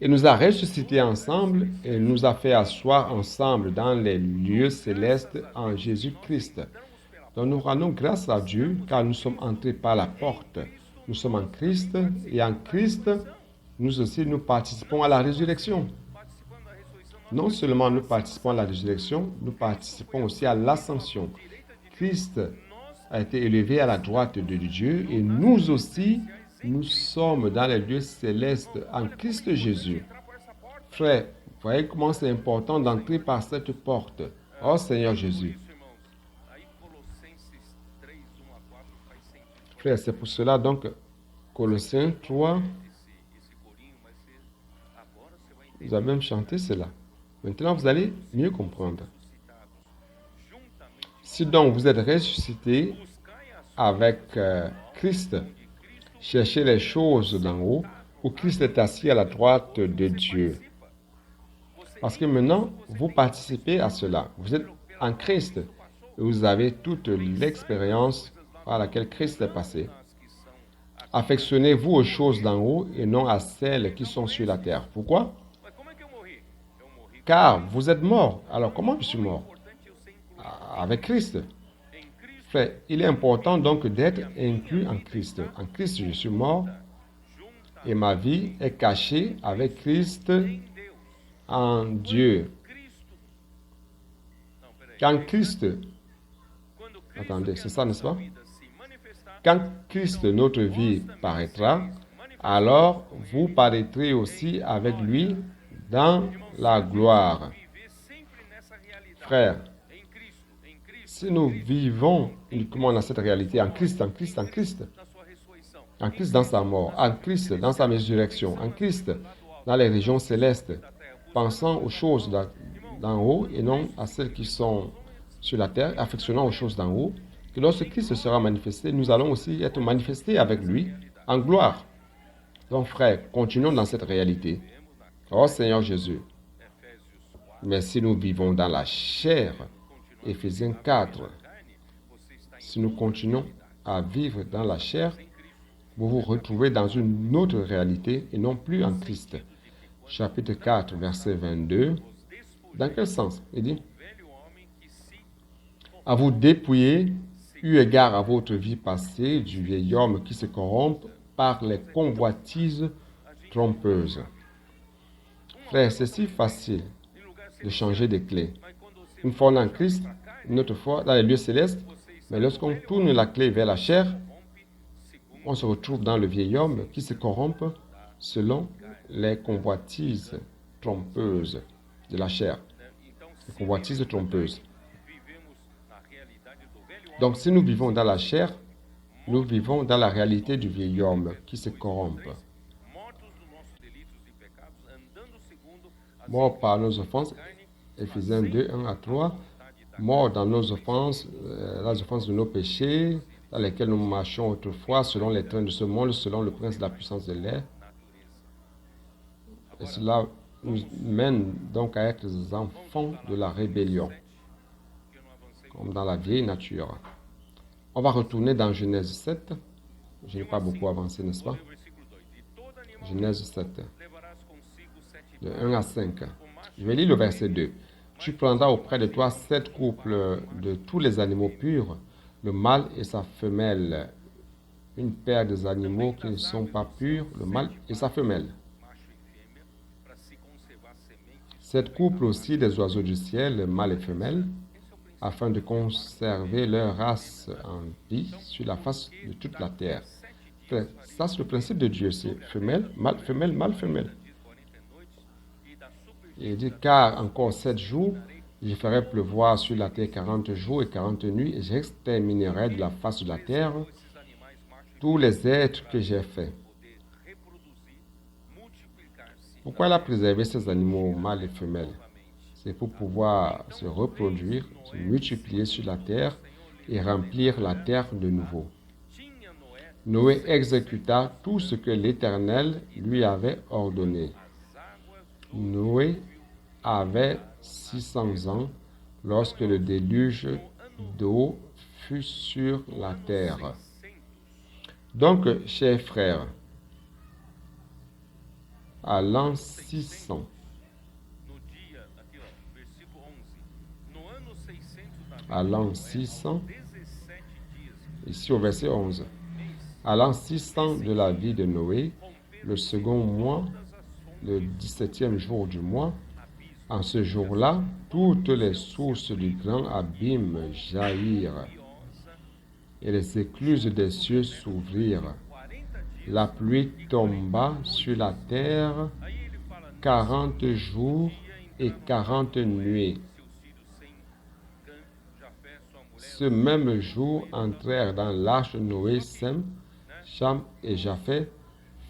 Il nous a ressuscités ensemble et nous a fait asseoir ensemble dans les lieux célestes en Jésus-Christ. Donc nous rendons grâce à Dieu car nous sommes entrés par la porte. Nous sommes en Christ et en Christ, nous aussi nous participons à la résurrection. Non seulement nous participons à la résurrection, nous participons aussi à l'ascension. Christ a été élevé à la droite de Dieu et nous aussi, nous sommes dans les lieux célestes en Christ Jésus. Frère, vous voyez comment c'est important d'entrer par cette porte. Oh Seigneur Jésus. Frère, c'est pour cela donc, Colossiens 3, vous avez même chanté cela. Maintenant, vous allez mieux comprendre. Si donc vous êtes ressuscité avec Christ, cherchez les choses d'en haut, où Christ est assis à la droite de Dieu. Parce que maintenant, vous participez à cela. Vous êtes en Christ et vous avez toute l'expérience par laquelle Christ est passé. Affectionnez-vous aux choses d'en haut et non à celles qui sont sur la terre. Pourquoi? Car vous êtes mort. Alors comment je suis mort? Avec Christ. Frère, il est important donc d'être inclus en Christ. En Christ, je suis mort et ma vie est cachée avec Christ em Deus. en Dieu. Cristo. Não, peraí. Quand Christ, Quando Cristo, attendez, que c'est a ça, n'est-ce nossa pas? vida se manifestar, Quand Christ, notre vie, paraîtra, alors vous paraîtrez aussi avec lui dans la gloire. viver sempre nessa realidade. Frères, Em Cristo, si nous vivons uniquement dans cette réalité, en Christ, en Christ, en Christ, na sua ressurreição. en Christ dans sa mort, en Christ dans sa résurrection, en Christ dans les régions célestes, pensant aux choses d'en haut et non à celles qui sont sur la terre, affectionnant aux choses d'en haut, que lorsque Christ sera manifesté, nous allons aussi être manifestés avec lui en gloire. Donc frères, continuons dans cette réalité. Oh Seigneur Jésus, mais si nous vivons dans la chair, Éphésiens 4, si nous continuons à vivre dans la chair, vous vous retrouvez dans une autre réalité et non plus en Christ. Chapitre 4, verset 22. Dans quel sens? Il dit, à vous dépouiller, eu égard à votre vie passée, du vieil homme qui se corrompt par les convoitises trompeuses. Frère, c'est si facile de changer de clé. Une fois on est en Christ, une autre fois dans les lieux célestes, mais lorsqu'on tourne la clé vers la chair, on se retrouve dans le vieil homme qui se corrompt selon les convoitises trompeuses de la chair. Les convoitises trompeuses. Donc si nous vivons dans la chair, nous vivons dans la réalité du vieil homme qui se corrompt. Mort par nos offenses, Éphésiens 2, 1 à 3, mort dans nos offenses, les offenses de nos péchés, dans lesquels nous marchions autrefois selon les trains de ce monde, selon le prince de la puissance de l'air. Et cela nous mène donc à être des enfants de la rébellion, comme dans la vieille nature. On va retourner dans Genèse 7. Je n'ai pas beaucoup avancé, n'est-ce pas? Genèse 7, de 1 à 5. Je vais lire le verset 2. Tu prendras auprès de toi 7 couples de tous les animaux purs, le mâle et sa femelle, une paire des animaux qui ne sont pas purs, le mâle et sa femelle. 7 couples aussi des oiseaux du ciel, mâle et femelle, afin de conserver leur race en vie sur la face de toute la terre. Ça, c'est le principe de Dieu, c'est femelle, mâle, femelle, mâle, femelle. Il dit, car encore 7 jours, je ferai pleuvoir sur la terre 40 jours et 40 nuits, et j'exterminerai de la face de la terre tous les êtres que j'ai faits. Pourquoi il a préservé ces animaux mâles et femelles? C'est pour pouvoir se reproduire, se multiplier sur la terre et remplir la terre de nouveau. Noé exécuta tout ce que l'Éternel lui avait ordonné. Noé avait 600 ans lorsque le déluge d'eau fut sur la terre. Donc, chers frères, à l'an 600, à l'an 600, ici au verset 11, à l'an 600 de la vie de Noé, le second mois, le 17e jour du mois, en ce jour-là, toutes les sources du grand abîme jaillirent, et les écluses des cieux s'ouvrirent. La pluie tomba sur la terre 40 jours et 40 nuits. Ce même jour entrèrent dans l'arche Noé, Sem, Cham et Japheth,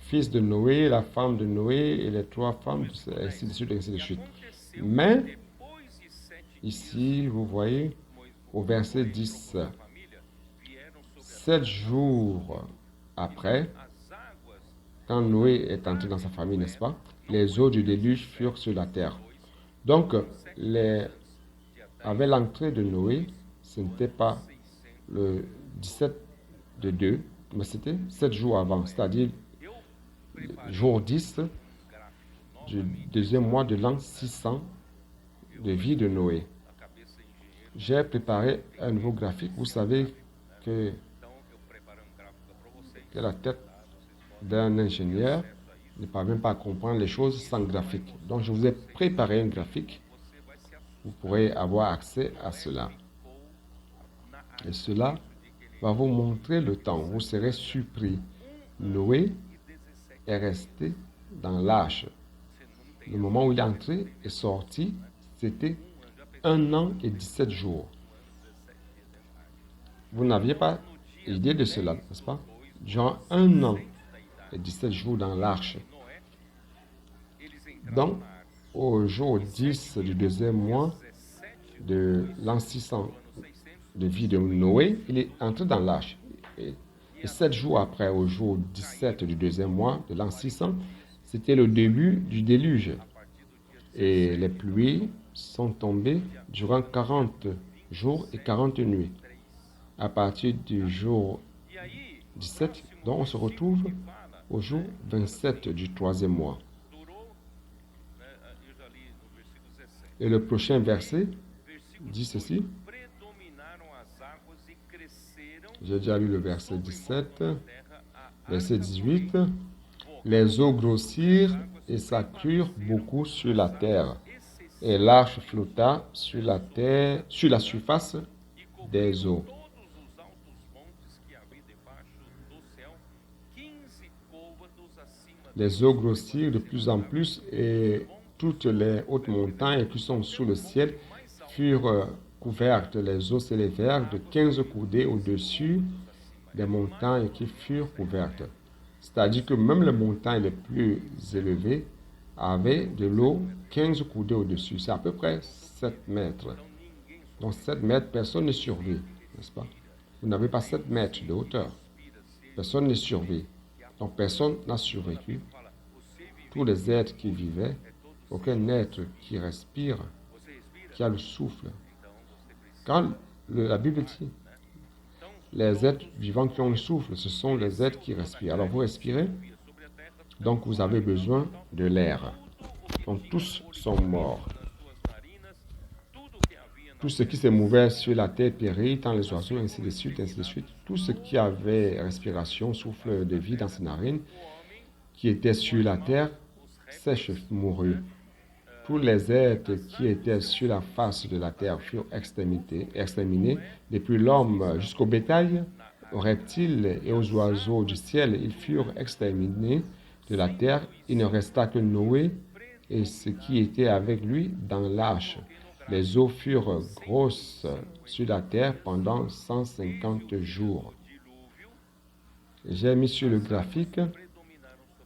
fils de Noé, la femme de Noé et les 3 femmes, ainsi de suite, ainsi de suite. Mais, ici, vous voyez, au verset 10, 7 jours après, quand Noé est entré dans sa famille, n'est-ce pas, les eaux du déluge furent sur la terre. Donc, avec l'entrée de Noé, ce n'était pas le 17 de 2, mais c'était 7 jours avant, c'est-à-dire le jour 10 du deuxième mois de l'an 600 de vie de Noé. J'ai préparé un nouveau graphique. Vous savez que la tête d'un ingénieur ne parvient pas à comprendre les choses sans graphique. Donc, je vous ai préparé un graphique. Vous pourrez avoir accès à cela. Et cela va vous montrer le temps. Vous serez surpris. Noé est resté dans l'arche. Le moment où il est entré et sorti, c'était 1 an et 17 jours. Vous n'aviez pas idée de cela, n'est-ce pas? Durant 1 an et 17 jours dans l'arche. Donc, au jour 10 du deuxième mois de l'an 600 de vie de Noé, il est entré dans l'arche. Et 7 jours après, au jour 17 du deuxième mois de l'an 600, c'était le début du déluge. Et les pluies sont tombées durant 40 jours et 40 nuits. À partir du jour 17, donc on se retrouve au jour 27 du troisième mois. Et le prochain verset dit ceci. J'ai déjà lu le verset 17. Verset 18. Les eaux grossirent et s'accrurent beaucoup sur la terre, et l'arche flotta sur la terre, sur la surface des eaux. Les eaux grossirent de plus en plus et toutes les hautes montagnes qui sont sous le ciel furent couvertes. Les eaux s'élevèrent de 15 coudées au-dessus des montagnes qui furent couvertes. C'est-à-dire que même les montagnes les plus élevées avaient de l'eau 15 coudées au-dessus. C'est à peu près 7 mètres. Donc 7 mètres, personne ne survit, n'est-ce pas? Vous n'avez pas 7 mètres de hauteur. Personne ne survit. Donc personne n'a survécu. Tous les êtres qui vivaient, aucun être qui respire, qui a le souffle. Quand la Bible dit, les êtres vivants qui ont le souffle, ce sont les êtres qui respirent. Alors vous respirez, donc vous avez besoin de l'air. Donc tous sont morts. Tout ce qui se mouvait sur la terre périt, tant les oiseaux, ainsi de suite, ainsi de suite. Tout ce qui avait respiration, souffle de vie dans ses narines, qui était sur la terre, sèche, mourut. Tous les êtres qui étaient sur la face de la terre furent exterminés, depuis l'homme jusqu'au bétail, aux reptiles et aux oiseaux du ciel. Ils furent exterminés de la terre. Il ne resta que Noé et ce qui était avec lui dans l'arche. Les eaux furent grosses sur la terre pendant 150 jours. J'ai mis sur le graphique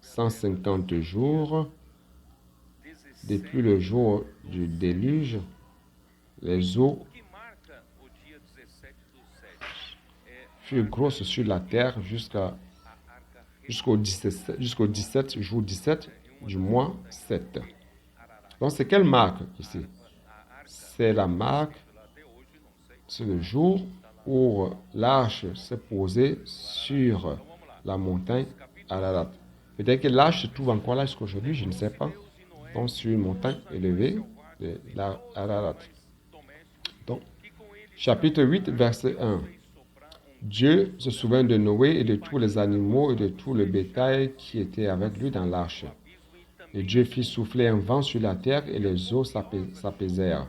150 jours. Depuis le jour du déluge, les eaux furent grosses sur la terre jusqu'au 17, jour 17 du mois 7. Donc c'est quelle marque ici? C'est la marque, c'est le jour où l'arche s'est posée sur la montagne Ararat. Peut-être que l'arche se trouve encore là jusqu'aujourd'hui, je ne sais pas. Donc sur une montagne élevée de l'Ararat. Donc, chapitre 8, verset 1. Dieu se souvint de Noé et de tous les animaux et de tout le bétail qui était avec lui dans l'arche. Et Dieu fit souffler un vent sur la terre et les eaux s'apaisèrent.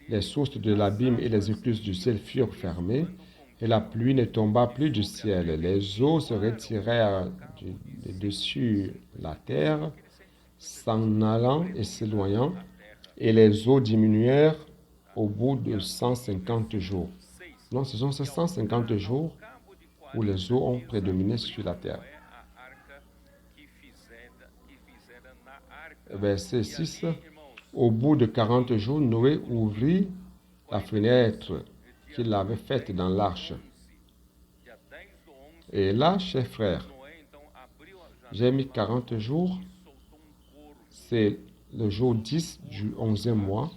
Les sources de l'abîme et les écluses du ciel furent fermées, et la pluie ne tomba plus du ciel. Les eaux se retirèrent de dessus la terre, s'en allant et s'éloignant, et les eaux diminuèrent au bout de 150 jours. Non, ce sont ces 150 jours où les eaux ont prédominé sur la terre. Verset 6. Au bout de 40 jours, Noé ouvrit la fenêtre qu'il avait faite dans l'arche. Et là, chers frères, j'ai mis 40 jours. C'est le jour 10 du 11e mois.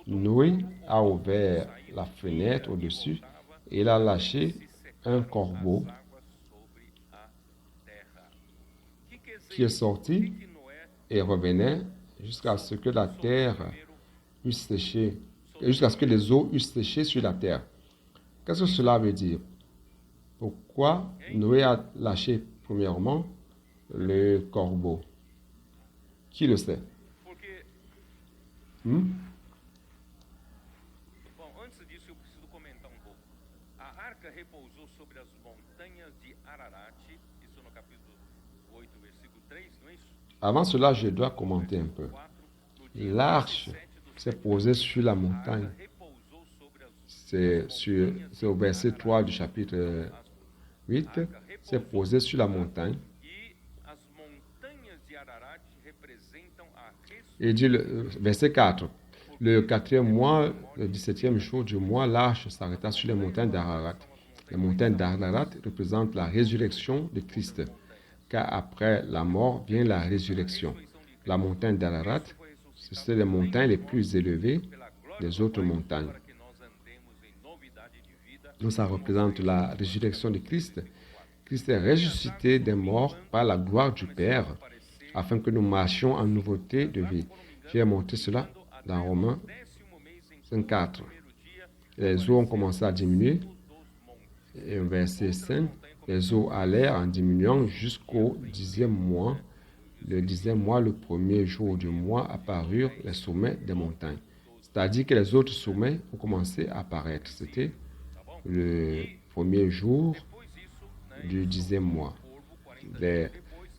Noé a ouvert la fenêtre au-dessus et il a lâché un corbeau qui est sorti et revenait jusqu'à ce que la terre eusse séché, jusqu'à ce que les eaux eussent séché sur la terre. Qu'est-ce que cela veut dire? Pourquoi Noé a lâché premièrement le corbeau? Qui le sait? Porque, Hmm? bom, antes disso eu preciso comentar um pouco. A arca repousou sobre as montanhas de Ararat, isso no capítulo 8, versículo 3, não é isso? Avant cela, je dois commenter un peu. 4, no dia L'arche 17 do s'est século, posée sur la a montagne. arca repousou sobre as C'est au verset 3 du chapitre 8. C'est posé sur la montagne. e as montanhas de Ararat representam a Et il dit, verset 4, le quatrième mois, le 17e jour du mois, l'arche s'arrêta sur les montagnes d'Ararat. Les montagnes d'Ararat représentent la résurrection de Christ, car après la mort vient la résurrection. La montagne d'Ararat, c'est les montagnes les plus élevées des autres montagnes. para que nós andemos em novidade de vida. Donc ça représente la résurrection de Christ. Christ est ressuscité des morts par la gloire du Père, afin que nous marchions en nouveauté de vie. J'ai montré cela dans Romains 5.4. Les eaux ont commencé à diminuer. Et au verset 5, les eaux allèrent en diminuant jusqu'au 10e mois. Le 10e mois, le premier jour du mois, apparurent les sommets des montagnes. C'est-à-dire que les autres sommets ont commencé à apparaître. C'était le premier jour du 10e mois. Les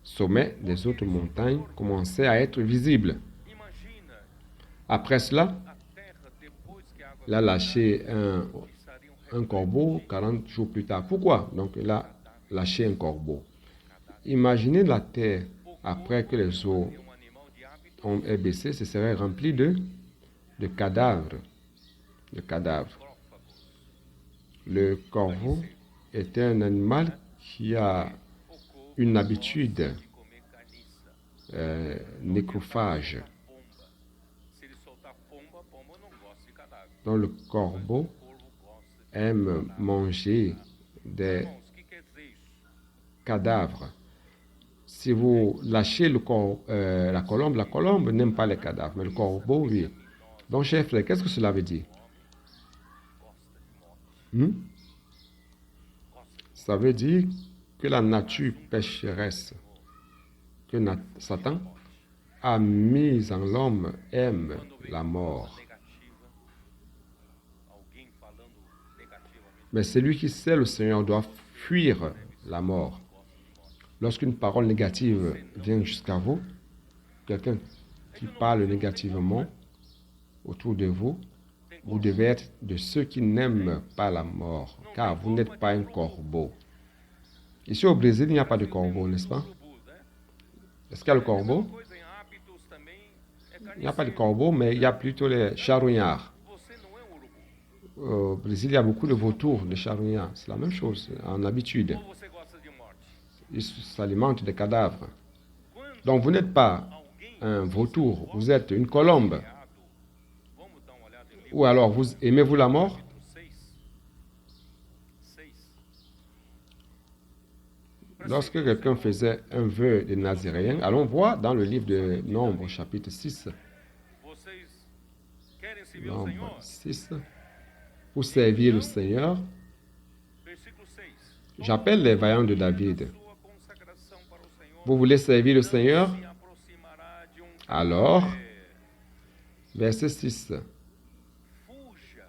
sommets des autres montagnes commençaient à être visibles. Imagina Après cela, a terra depois que a água il a lâché estariam un corbeau 40 jours plus tard. Pourquoi? Donc il a lâché un corbeau. Imaginez la terre après que les eaux um animal de hábito ont baissé, ce serait rempli de cadavres. De cadavres. Le corbeau est un animal qui a une habitude de comer carniça. nécrophage. Pomba. Se ele soltar pomba, pomba não gosta de cadáver. Donc le corbeau O corvo gosta de... aime manger des Irmãos, o que quer dizer isso? cadavres. Si vous lâchez la colombe n'aime pas les cadavres, mais le corbeau, oui. Donc, chers frères, qu'est-ce que cela veut dire? Hmm? Ça veut dire que la nature pécheresse que Satan a mise en l'homme aime la mort. Negativa. Alguém falando negativamente. Mais celui qui sait le Seigneur doit fuir la mort. Lorsqu'une parole négative vient jusqu'à vous, quelqu'un qui parle négativement autour de vous, vous devez être de ceux qui n'aiment pas la mort, car vous n'êtes pas un corbeau. Ici au Brésil, il n'y a pas de corbeau, n'est-ce pas? Urubu, né? Est-ce qu'il y a le corbeau? Coisa em hábitos também é Il n'y a pas de carniceiro. corbeau, mais il y a plutôt les charognards. Você não é urubu. Au Brésil, il y a beaucoup de vautours, de charognards. C'est la même chose, en habitude. Ou você gosta de morte? Ils s'alimentent des cadavres. Quando Donc vous n'êtes pas alguém un vautour, vous êtes une colombe. errado, vamos dar uma olhada em Ou alors, vous aimez-vous la mort? capítulo 6. 6. Lorsque quelqu'un faisait un vœu de naziréen, allons voir dans le livre de Nombre, chapitre 6. Vocês querem servir o Nombre Senhor? 6. Pour servir le Seigneur, Versículo 6. j'appelle les vaillants de David. Sua consagração para o Senhor Vous voulez servir le Seigneur? se aproximará de Alors, verset 6. fuja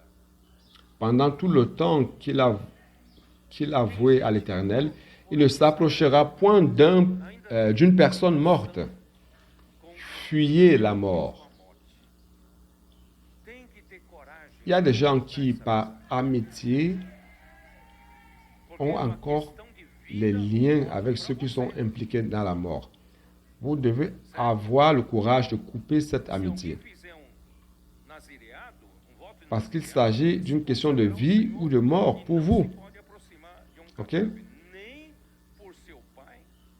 Pendant tout le temps qu'il a voué à l'Éternel, il ne s'approchera point d'une personne morte. Fuyez la mort. tem que ter coragem. Il y a des gens qui, par amitié, Porque ont é uma encore questão de vida. les liens avec ceux qui sont impliqués dans la mort. Vous devez avoir le courage de couper cette Se amitié. alguém fizer nazireado, voto de Parce qu'il s'agit d'une question de vie ou de mort pour vous. pode aproximar de Ok? cadáver, nem por seu pai,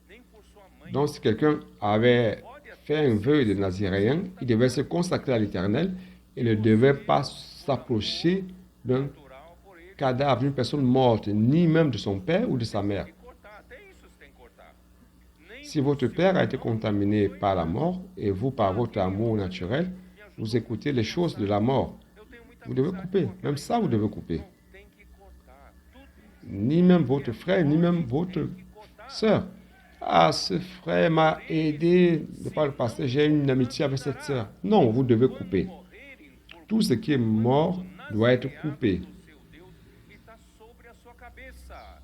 nem por sua mãe. Donc, si quelqu'un avait fait un vœu de naziréen, il devait se consacrer à l'Éternel et ne devait pas s'approcher d'un Natural por ele cadavre, d'une personne morte, ni même de son père ou de sa mère. tem que cortar. Até isso você tem que cortar. Nem Si votre père a été contaminé par la mort et vous, par votre amour naturel, vous écoutez les choses de la mort, eu tenho muita vous devez amizade couper. com Même ça, vous devez couper. tem que cortar. Tudo Ni même votre frère, ni même votre tem que cortar. sœur. Ah, ce frère m'a aidé de par le passé, j'ai une amitié avec cette sœur. Non, vous devez couper. morrerem por Tout ce qui est mort doit être coupé. do seu Deus está sobre a sua cabeça,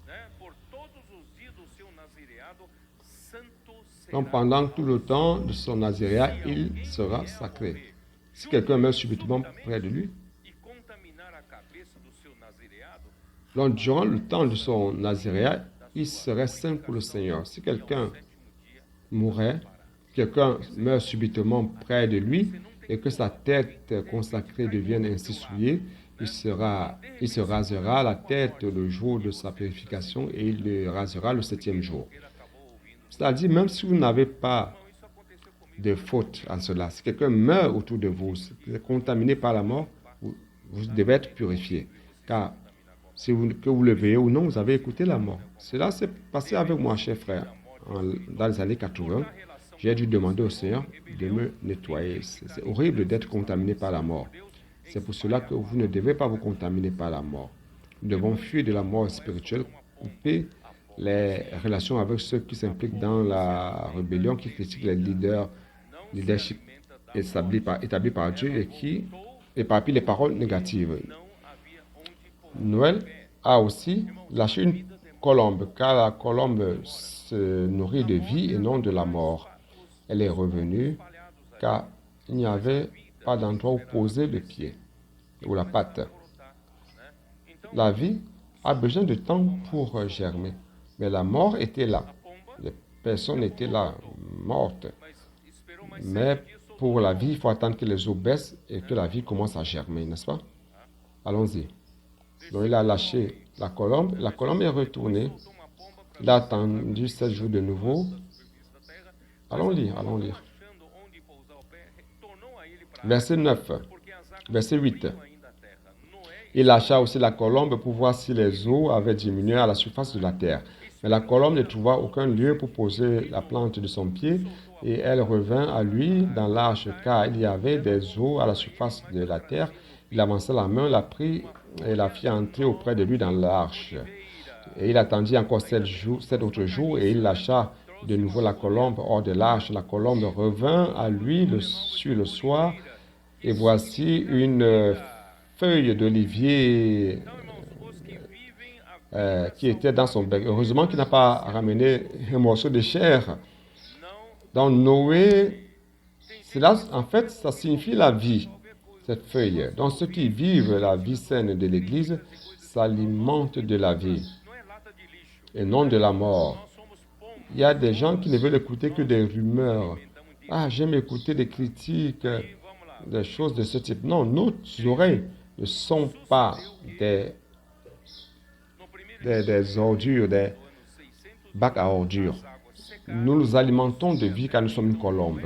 né? Por todos os dias do seu nazireado, santo Donc será. pendant tout le temps de son naziréat, il sera sacré. Si quelqu'un meurt subitement près de lui, E contaminar a cabeça do seu nazireado, donc durant le temps de son naziréat, il serait saint pour le Seigneur. Si quelqu'un mourait, quelqu'un meurt subitement près de lui et que sa tête consacrée devienne ainsi souillée, il se rasera la tête le jour de sa purification et il le rasera le 7e jour. ele acabou ouvindo. C'est-à-dire, même si vous n'avez pas Irmão, isso aconteceu comigo. de faute en cela, si quelqu'un meurt autour de vous, si vous êtes contaminé par la mort, vous devez être purifié. Car si vous, que vous le veuillez ou non, vous avez écouté la mort. Cela s'est passé avec moi, cher frère. Dans les années 80, j'ai dû demander au Seigneur de me nettoyer. C'est horrible d'être contaminé par la mort. C'est pour cela que vous ne devez pas vous contaminer par la mort. Nous devons fuir de la mort spirituelle, couper les relations avec ceux qui s'impliquent dans la rébellion, qui critiquent les leadership établis par Dieu et qui éparpillent les paroles négatives. Não havia onde pôr. Noël a aussi lâché une colombe, car la colombe se nourrit de vie et non de la mort. Elle est revenue, car il n'y avait pas d'endroit où poser le pied ou la patte. La vie a besoin de temps pour germer, mais la mort était là. Les personnes étaient là, mortes. Mas esperou mais Mais 7 dias, soltou. pour la vie, il faut attendre que les eaux baissent et que la vie commence à germer, n'est-ce pas? Allons-y. Donc il a lâché la colombe est retournée. Soltou uma pomba para Il a attendu 7 jours de nouveau. a superfície da terra. Allons lire, allons lire. Achando onde pousar o pé, retornou a ele para Verset 9, porque as águas verset 8. cobriam ainda a terra. Noé Il lâcha aussi la colombe pour voir si les eaux avaient diminué à la surface de la terre. Mais la colombe ne trouva aucun lieu pour poser la plante de son pied, et elle revint à lui dans l'arche, car il y avait des eaux à la surface de la terre. Il avança la main, la prit et la fit entrer auprès de lui dans l'arche. Et il attendit encore 7 autres jours, et il lâcha de nouveau la colombe hors de l'arche. La colombe revint à lui sur le soir, et voici une feuille d'olivier os que vivem a qui était dans son bec. Heureusement qu'il n'a pas ramené un morceau de chair. não Dans Noé, cela, en fait, ça signifie la vie, cette feuille. Donc ceux qui vivent la vie saine de l'Église s'alimentent de la vie não é lata de lixo. et non de la mort. Nós somos pombos. Il y a des gens qui ne veulent écouter que des rumeurs. Ah, j'aime écouter des critiques, E vamos lá. des choses de ce type. Non, nos oreilles ne sont pas No primeiro des ordures, des ano 600, bacs à ordures. as águas secaram. Nous nous alimentons de vie car nous sommes une colombe.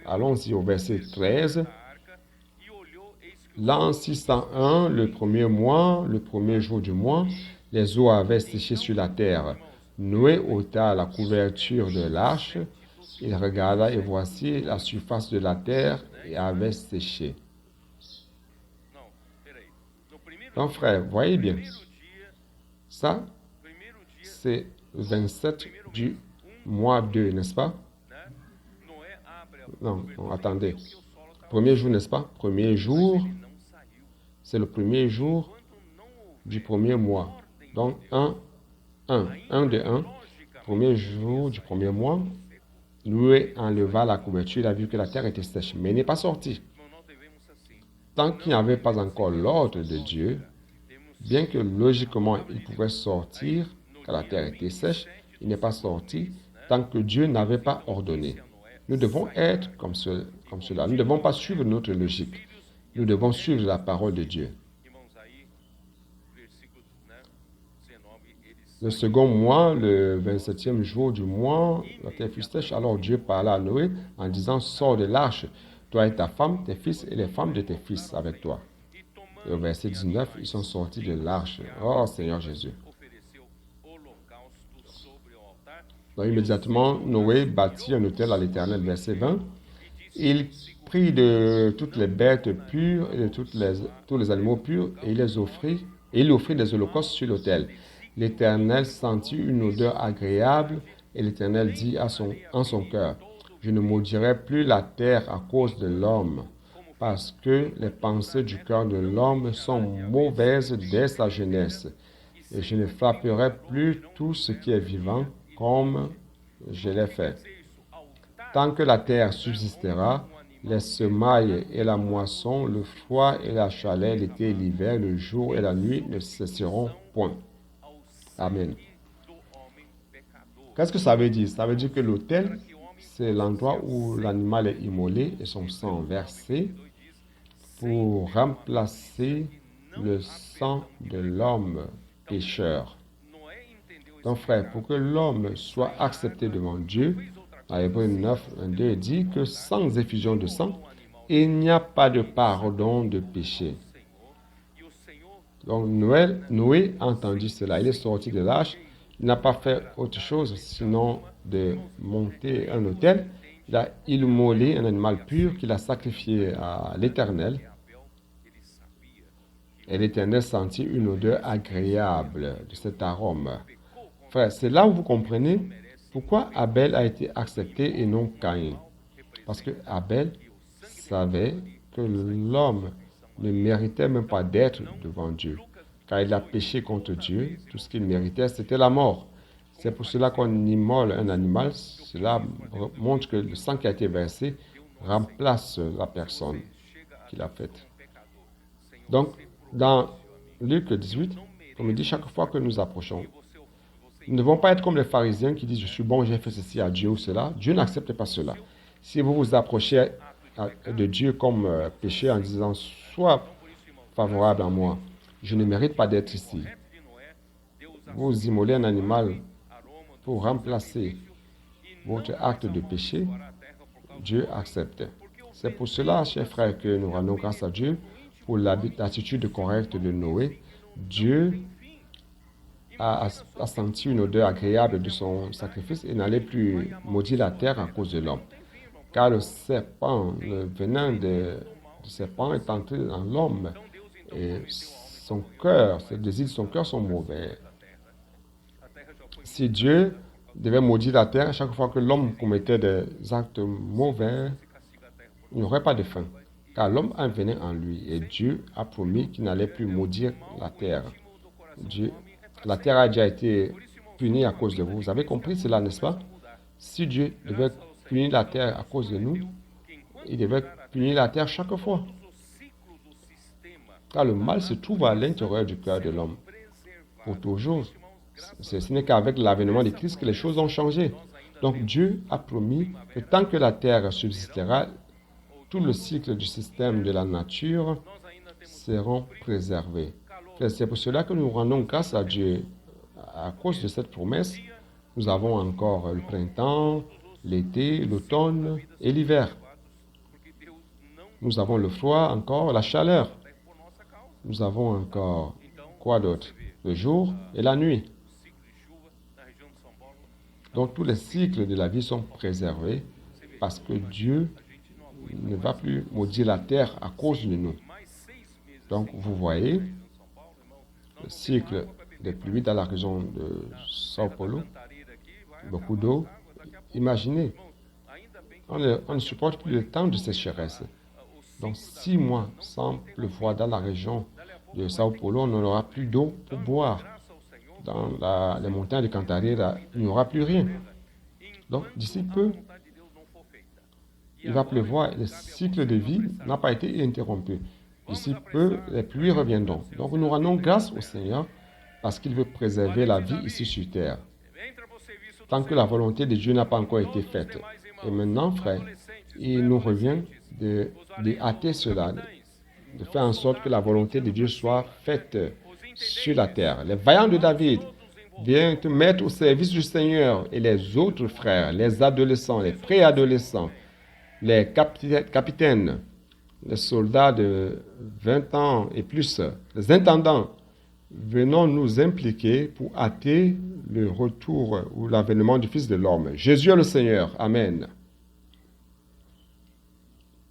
Allons-y au verset 13. A arca e olhou, eis que L'an 601, le premier mois, le premier jour du mois, les eaux avaient séché sur la terre. Noé ôta la couverture de l'arche. Il regarda et voici la surface de la terre et avait séché. não, peraí. No primeiro Donc frère, voyez bien, dia, ça primeiro dia, c'est le 27 du mois 2, n'est-ce pas? né? Noé abre a Non, non, attendez. porque o solo estava Premier jour, n'est-ce pas? Premier jour, não saiu. c'est le premier jour Quando não houver du premier mois. Donc 1 de 1, premier jour du premier mois, Noé enleva la couverture, il a vu que la terre était sèche, mais il n'est pas sorti. irmão, nós devemos assim. Tant qu'il n'y avait pas encore l'ordre de Dieu, bien que logiquement il pouvait sortir, car la terre était sèche, il n'est pas sorti tant que Dieu n'avait pas ordonné. Nous devons être comme cela. Nous ne devons pas suivre notre logique. Nous devons suivre la parole de Dieu. Irmãos, aí, versículo, né, 19, eles Le second mois, le 27e jour du mois, la terre fut sèche. Alors Dieu parla à Noé en disant, sors de l'arche, toi et ta femme, tes fils et les femmes de tes fils avec toi. e tomando Et au verset 19, ils sont sortis de l'arche. Oh Seigneur Jésus. ofereceu holocausto sobre o altar. Donc immédiatement, Noé bâtit un autel à l'Éternel. Verset 20. Il prit de toutes les bêtes pures et de tous les animaux purs et il offrit des holocaustes sur l'autel. L'Éternel sentit une odeur agréable Et l'Éternel dit en son cœur, je ne maudirai plus la terre à cause de l'homme, parce que les pensées du cœur de l'homme sont mauvaises dès sa jeunesse. Et je ne frapperai plus tout ce qui est vivant comme je l'ai fait. Tant que la terre subsistera, les semailles et la moisson, le froid et la chaleur, l'été et l'hiver, le jour et la nuit ne cesseront point. Amen. Qu'est-ce que ça veut dire? Ça veut dire que l'autel, c'est l'endroit où l'animal est immolé et son sang versé pour remplacer le sang de l'homme pécheur. Donc frère, pour que l'homme soit accepté devant Dieu, dans Hébreux 9, 2 dit que sans effusion de sang, il n'y a pas de pardon de péché. Donc Noé a entendu cela, il est sorti de l'arche, il n'a pas fait autre chose sinon de monter un autel. Il a immolé un animal pur qu'il a sacrifié à l'Éternel. Et l'Éternel sentit une odeur agréable de cet arôme. Frère, c'est là où vous comprenez pourquoi Abel a été accepté et non Caïn. Parce que Abel savait que l'homme ne méritait même pas d'être devant Dieu. Car il a péché contre Dieu, tout ce qu'il méritait, c'était la mort. C'est pour cela qu'on immole un animal. Cela montre que le sang qui a été versé remplace la personne qu'il a faite. Donc, dans Luc 18, on me dit chaque fois que nous approchons, nous ne devons pas être comme les pharisiens qui disent « je suis bon, j'ai fait ceci à Dieu ou cela ». Dieu n'accepte pas cela. Si vous vous approchez de Dieu comme péché en disant « sois favorable à moi, je ne mérite pas d'être ici », vous immolez un animal pour remplacer votre acte de péché, Dieu accepte. C'est pour cela, chers frères, que nous rendons grâce à Dieu pour l'attitude correcte de Noé. Dieu a senti une odeur agréable de son sacrifice et n'allait plus maudire la terre à cause de l'homme. Car le serpent, le venin du serpent est entré dans l'homme et son cœur, ses désirs de son cœur sont mauvais. Si Dieu devait maudire la terre à chaque fois que l'homme commettait des actes mauvais, il n'y aurait pas de fin. Car l'homme a un venin en lui et Dieu a promis qu'il n'allait plus maudire la terre. La terre a déjà été punie à cause de vous. Vous avez compris cela, n'est-ce pas? Si Dieu devait punir la terre à cause de nous, il devait punir la terre chaque fois. Car le mal se trouve à l'intérieur du cœur de l'homme. Pour toujours. Ce n'est qu'avec l'avènement de Christ que les choses ont changé. Donc Dieu a promis que tant que la terre subsistera, tout le cycle du système de la nature seront préservés. C'est pour cela que nous rendons grâce à Dieu. À cause de cette promesse, nous avons encore le printemps, l'été, l'automne et l'hiver. Nous avons le froid, encore la chaleur. Nous avons encore quoi d'autre? Le jour et la nuit. Donc tous les cycles de la vie sont préservés parce que Dieu ne va plus maudire la terre à cause de nous. Donc vous voyez le cycle des pluies dans la région de Sao Paulo, beaucoup d'eau. Imaginez, on ne supporte plus le temps de sécheresse. Donc 6 mois sans pleuvoir dans la région de Sao Paulo, on n'aura plus d'eau pour boire. Dans les montagnes de Cantareira, il n'y aura plus rien. Donc d'ici peu, il va pleuvoir. Le cycle de vie n'a pas été interrompu. D'ici peu, les pluies reviendront. Donc nous rendons grâce au Seigneur parce qu'il veut préserver la vie ici sur terre. Tant que la volonté de Dieu n'a pas encore été faite. Et maintenant, frère, il nous revient de hâter cela, de faire en sorte que la volonté de Dieu soit faite sur la terre. Les vaillants de David viennent te mettre au service du Seigneur et les autres frères, les adolescents, les préadolescents, les capitaines, les soldats de 20 ans et plus, les intendants, venons nous impliquer pour hâter le retour ou l'avènement du Fils de l'homme. Jésus est le Seigneur. Amen.